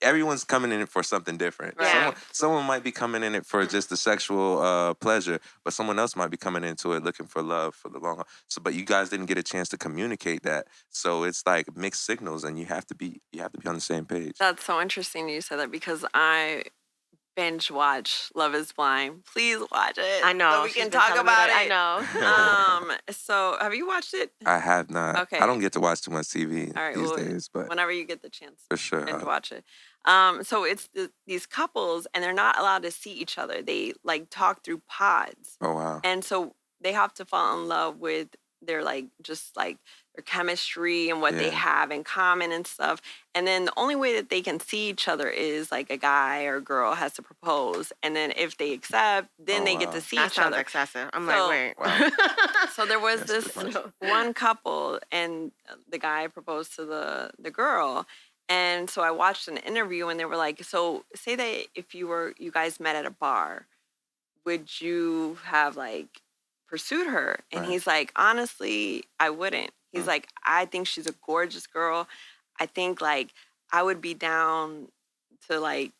everyone's coming in it for something different. Right. Someone might be coming in it for just the sexual pleasure, but someone else might be coming into it looking for love for the long haul. So, but you guys didn't get a chance to communicate that. So it's like mixed signals, and you have to be on the same page. That's so interesting you said that, because I binge watch Love is Blind. Please watch it. I know. So we she's can been talk telling me about that. it. I know. So have you watched it? I have not. Okay. I don't get to watch too much TV All right. these Well, days, but whenever you get the chance, for sure. binge watch it. So it's these couples, and they're not allowed to see each other. They like talk through pods. Oh wow. And so they have to fall in love with their just like their chemistry and what they Yeah. have in common and stuff. And then the only way that they can see each other is like a guy or a girl has to propose. And then if they accept, then Oh, they get wow. to see That each sounds other. excessive. I'm So- like, wait. Wow. So there was That's this depressing. one couple, and the guy proposed to the girl. And so I watched an interview, and they were like, so say that if you guys met at a bar, would you have like pursued her? And Right. he's like, honestly, I wouldn't. He's Mm. like, I think she's a gorgeous girl. I think like I would be down to like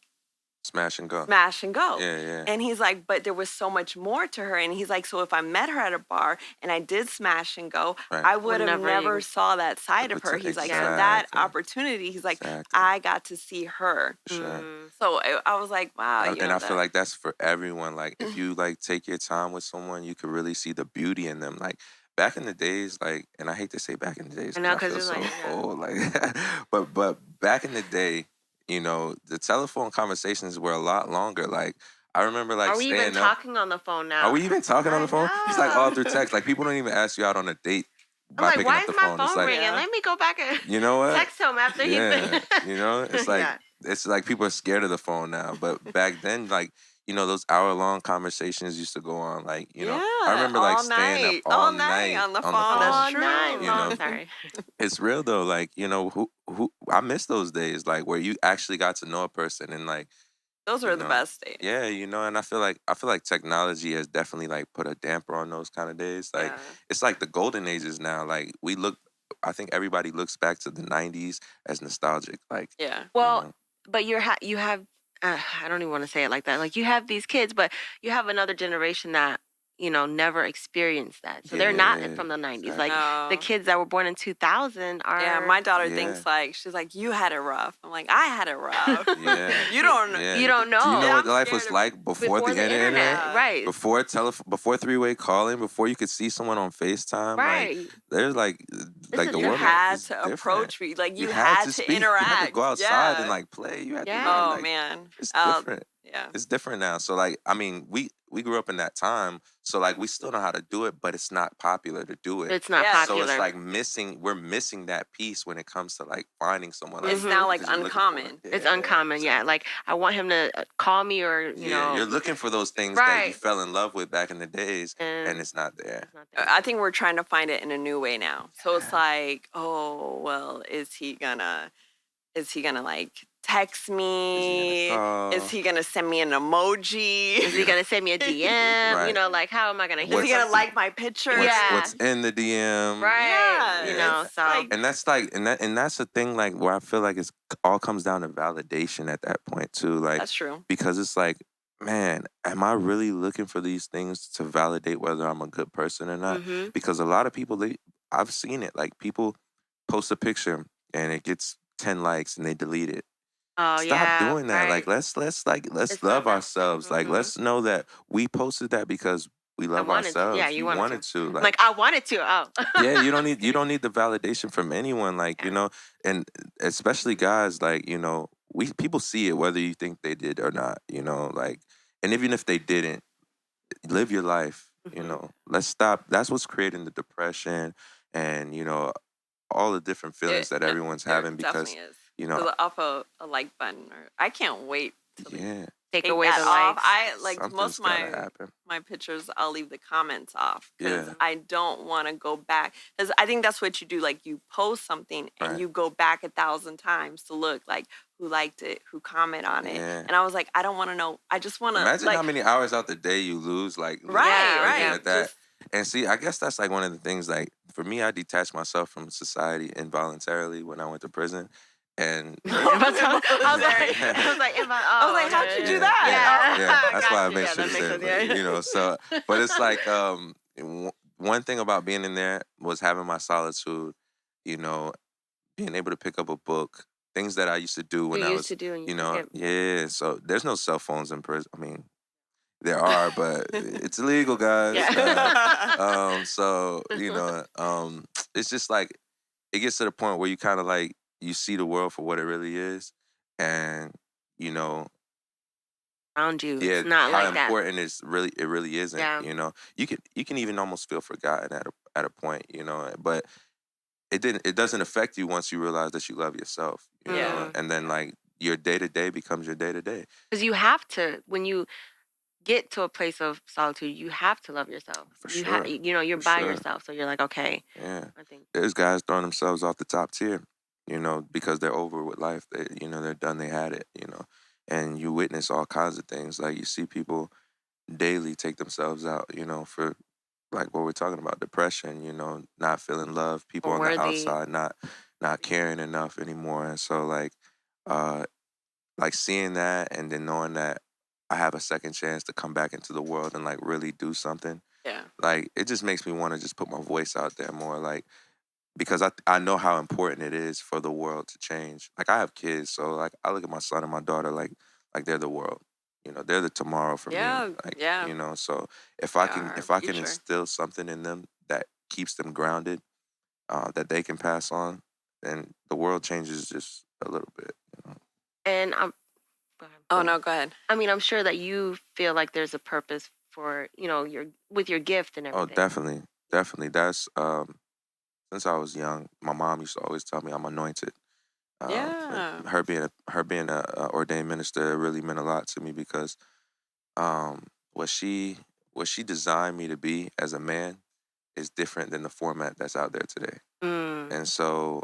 Smash and go. smash and go. Yeah, yeah. And he's like, but there was so much more to her. And he's like, so if I met her at a bar and I did smash and go, Right. I would have never never even- saw that side of her. He's like, so that Exactly. opportunity, he's like, Exactly. I got to see her. For sure. Mm. So I was like, wow. And I feel like that's for everyone. Like, if you like take your time with someone, you could really see the beauty in them. Like, back in the days, like, and I hate to say back in the days, I know, because I 'cause feel it's so like, old. Like, but back in the day, the telephone conversations were a lot longer. Like, I remember like Are we even staying up. talking on the phone now? Are we even talking on I the phone? It's like all know. through text. Like, people don't even ask you out on a date I'm by like, picking why up is the my phone. phone It's like, ringing? Yeah. Let me go back and you know what? text him after Yeah, he's been. it's like Yeah. it's like people are scared of the phone now. But back then, like, those hour-long conversations used to go on. Like, I Yeah, remember like staying up all all night night on the on the phone. That's phone. All night true. You long. know, Sorry. it's real though. Like, who I miss those days, like where you actually got to know a person and like, Those you are the know, best days. yeah, and I feel like technology has definitely like put a damper on those kind of days. Like, Yeah. it's like the golden ages now. Like, I think everybody looks back to the '90s as nostalgic. Like, Yeah. you Well, know, but you have I don't even want to say it like that. Like you have these kids, but you have another generation that never experienced that, so they're not yeah, from the 90s. Like exactly. the No. kids that were born in 2000 Yeah, are my daughter Yeah, thinks like she's like, you had it rough. I'm like, I had it rough. yeah, You you, don't. you yeah. don't Do you know know what I'm life scared was of. like before before the the internet? internet, Yeah. right? Before three-way calling, before you could see someone on FaceTime, like Right. there's It's like a the You world difference. had is to different. approach me. Like You you had had to to speak. You had to go interact. outside and Yeah. like play. You had to Yeah. Oh like man. it's different. Yeah. It's different now. So like, I mean, we grew up in that time, so like we still know how to do it, but it's not popular to do it. It's not Yeah. So it's popular. like we're missing that piece when it comes to like finding someone like It's Mhm. now like because you're looking for it. uncommon. It's Yeah, uncommon. Yeah. exactly. Like I want him to call me or Yeah, you're looking for those things that you right. fell in love with back in the days, and And it's not there. it's not there. I think we're trying to find it in a new way now. So it's Yeah. like, oh well, is he gonna like text Is he gonna me? Is call? he gonna send me an emoji? Is he gonna send me a DM? Right. Like how am I gonna Is hear he What's gonna from? like my picture? Yeah. what's in the DM? Right. Yeah, Yeah. it's So like And that's like and that's the thing like where I feel like it's all comes down to validation at that point too. Like that's true. because it's like, man, am I really looking for these things to validate whether I'm a good person or not? mhm. Because a lot of people I've seen it. Like people post a picture and it gets 10 likes and they delete it. Oh Stop yeah, doing that. Like right. let's It's not love that. ourselves. Like Mhm. let's know that we posted that because we I love wanted to. Yeah, ourselves. you You wanted wanted to. to. Like Like I wanted to. Oh. yeah, you don't need the validation from anyone. Like, Yeah. and especially guys, like, we people see it whether you think they did or not, like and even if they didn't, live your life. Mhm. Let's stop. That's what's creating the depression and, all the different feelings that No, everyone's there having because, definitely is. you know, So off a like button, or I can't wait to like yeah, Take take away that the off. likes. I like most something's of gotta my happen. my pictures. I'll leave the comments off because Yeah, I don't want to go back. Because I think that's what you do. Like you post something and right. you go back 1,000 times to look like who liked it, who comment on it. Yeah. And I was like, I don't want to know. I just want to Imagine how like many hours out the day you lose, like right, Yeah, looking yeah. right. at that. Just And see, I guess that's like one of the things. Like for me, I detached myself from society involuntarily when I went to prison, and I was like, yeah, I was oh, like, how'd okay. you do yeah, that? yeah, Yeah, yeah. I That's why I got you. make Yeah, sure that to makes say, sense. it, Yeah. So, but it's like one thing about being in there was having my solitude. You know, being able to pick up a book, things that I used to do You when I used was, to do and you forget. Yeah. yeah. So there's no cell phones in prison. I mean, there are, but it's illegal, guys. Yeah. So it's just like it gets to the point where you kind of like you see the world for what it really is, and you know, Around you, yeah, it's not how like that. important it really isn't. Yeah. You can even almost feel forgotten at a point, but it doesn't affect you once you realize that you love yourself, Yeah. and then like your day to day becomes your day to day. Because you have to, when you get to a place of solitude, you have to love yourself. For You have, sure, you're for by sure. yourself, so you're like, okay, Yeah. I think. There's guys throwing themselves off the top tier, because they're over with life. They're done. They had it. And you witness all kinds of things. Like you see people daily take themselves out, for like what we're talking about, depression, not feeling love, people Or on the worthy. outside not caring enough anymore. And so uh like seeing that and then knowing that I have a second chance to come back into the world and like really do something, Yeah. like it just makes me want to just put my voice out there more, like because I know how important it is for the world to change. Like I have kids, so like I look at my son and my daughter like they're the world. They're the tomorrow for me. Yeah. Like, Yeah. so They are if our I can future. instill something in them that keeps them grounded, that they can pass on, then the world changes just a little bit. And go ahead. Oh no, go ahead. I mean, I'm sure that you feel like there's a purpose for, your with your gift and Oh, everything. definitely, definitely. That's since I was young, my mom used to always tell me I'm anointed. Yeah. Her being a ordained minister really meant a lot to me because um, what she designed me to be as a man is different than the format that's out there today. And so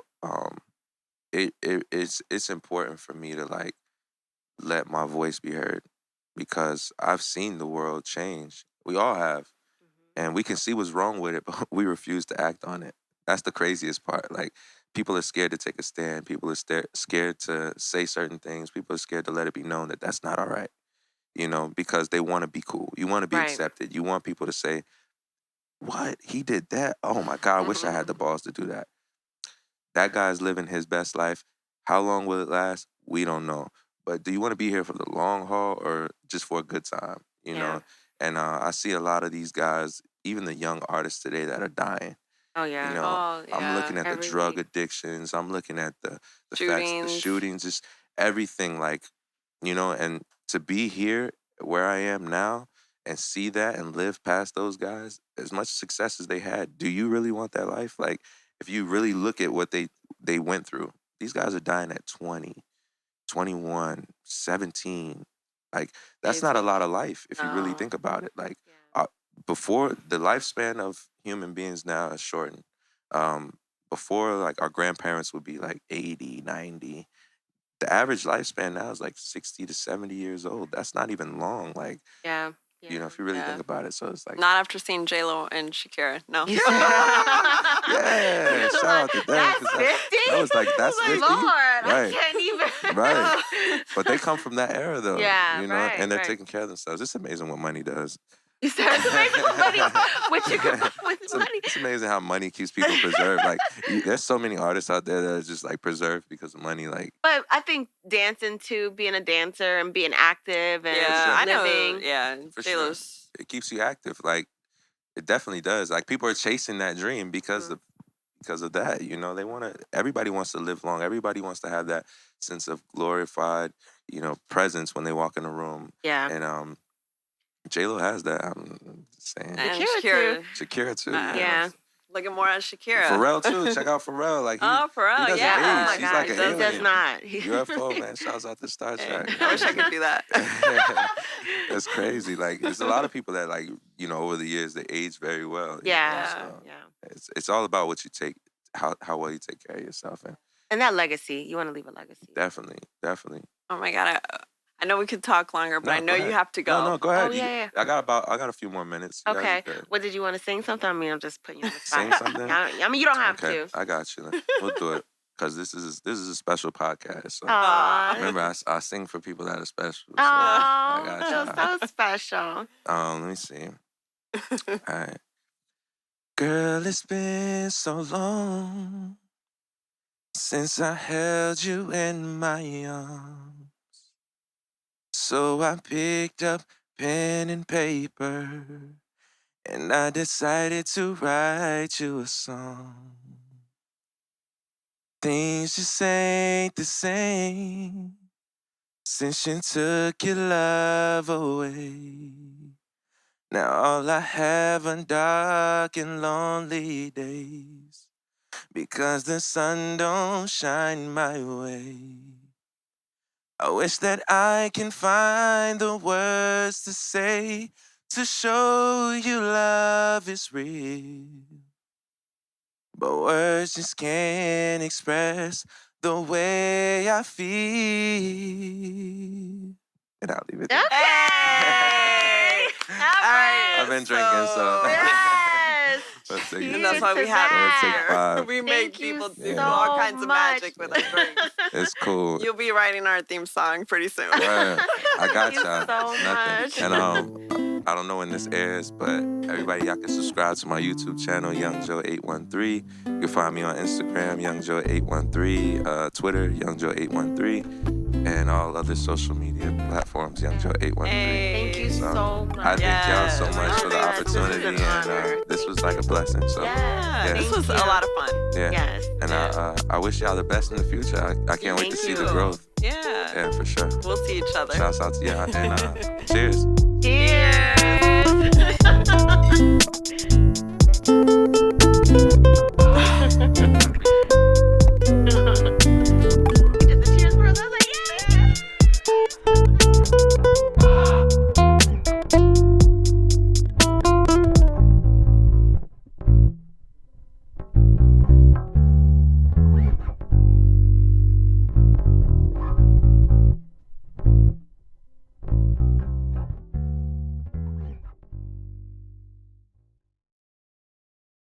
it's important for me to like let my voice be heard because I've seen the world change. We all have, and we can see what's wrong with it, but we refuse to act on it. That's the craziest part. Like people are scared to take a stand. People are scared to say certain things. People are scared to let it be known that that's not all right. Because they want to be cool. You want to be Right. accepted. You want people to say, "What? He did that? Oh my God! I wish I had the balls to do that." That guy's living his best life. How long will it last? We don't know. But do you want to be here for the long haul or just for a good time? Yeah. And I see a lot of these guys, even the young artists today, that are dying. Oh You yeah. know, Oh, I'm looking yeah. at the Every drug week. addictions. I'm looking at the facts, the Shootings. shootings, just everything. Like, and to be here where I am now and see that and live past those guys, as much success as they had, do you really want that life? Like, if you really look at what they went through, these guys are dying at 20, 21, 17. Like, that's not a Crazy. lot of life if you really No. think about it. Like, Yeah. before the lifespan of human beings now is shortened. Before, like, our grandparents would be like 80, 90. The average lifespan now is like 60 to 70 years old. That's not even long. Like, Yeah. Yeah. if you really Yeah. think about it. So it's like, Not after seeing J-Lo and Shakira. No. You yeah, said- shout out to them. That's 'Cause 50? that was like, that's 50? Lord, I Right. can't even. Right. But they come from that era though. Yeah, and right, they're right. taking care of themselves. It's amazing what money does. You said it's amazing what money. What you can buy with It's, money. it's amazing how money keeps people preserved. Like, there's so many artists out there that are just like preserved because of money. Like, But I think dancing too, being a dancer and being active and Yeah, I know. living. Yeah, For sure. J-Lo's. It keeps you active. Like, it definitely does. Like, people are chasing that dream because of that. They want to. Everybody wants to live long. Everybody wants to have that sense of glorified, presence when they walk in the room. Yeah. And J-Lo has that. I'm just saying. And Shakira, Shakira too. Yeah. Looking more at Shakira. Pharrell too. Check out Pharrell. Like, Oh, Pharrell, he doesn't yeah. age. Oh my He's God, like an he alien. does not. UFO, man. Shouts out to Star Hey, Trek. I wish I could do that. That's crazy. Like, there's a lot of people that, like, over the years, they age very well. Yeah. So Yeah. it's all about what you take, how well you take care of yourself. And And that legacy, you want to leave a legacy. definitely. Oh my God. I know we could talk longer, but No, I know go you ahead. have to go. No, go ahead. Oh, yeah. I got a few more minutes. You guys Okay. are good. What did you want to sing something? I mean, I'm just putting you on the spot. Sing something? I mean, you don't have Okay, to. I got you. We'll do it because this is a special podcast. So Aw. remember, I sing for people that are special. So Oh, I got feels y'all. so special. Let me see. All right. Girl, it's been so long since I held you in my arms. So I picked up pen and paper and I decided to write you a song. Things just ain't the same since you took your love away. Now all I have are dark and lonely days because the sun don't shine my way. I wish that I can find the words to say to show you love is real. But words just can't express the way I feel. And I'll leave it there. Okay. All right. I've been drinking, so. Yes. Let's take it. And that's why we Cheers to have Let's take that. 5. We Thank make you people do so all kinds of magic much. with our drinks. It's cool. You'll be writing our theme song pretty soon. Right. I got Thank you y'all. so It's nothing. much. And I don't know when this airs, but everybody, y'all can subscribe to my YouTube channel, Young Joe 813. You can find me on Instagram, Young Joe 813, Twitter, Young Joe 813, and all other social media platforms, Young Joe 813. Thank you So, so much. I thank y'all so Yes. much for the Yes, this is opportunity, an and honor. this was like a blessing. So, Yeah, this Thank was a you. lot of fun. yeah. Yes. And I wish y'all the best in the future. I can't wait to Thank see the you. growth. Yeah. Yeah, for sure. We'll see each other. Shouts out to y'all, and cheers. Cheers.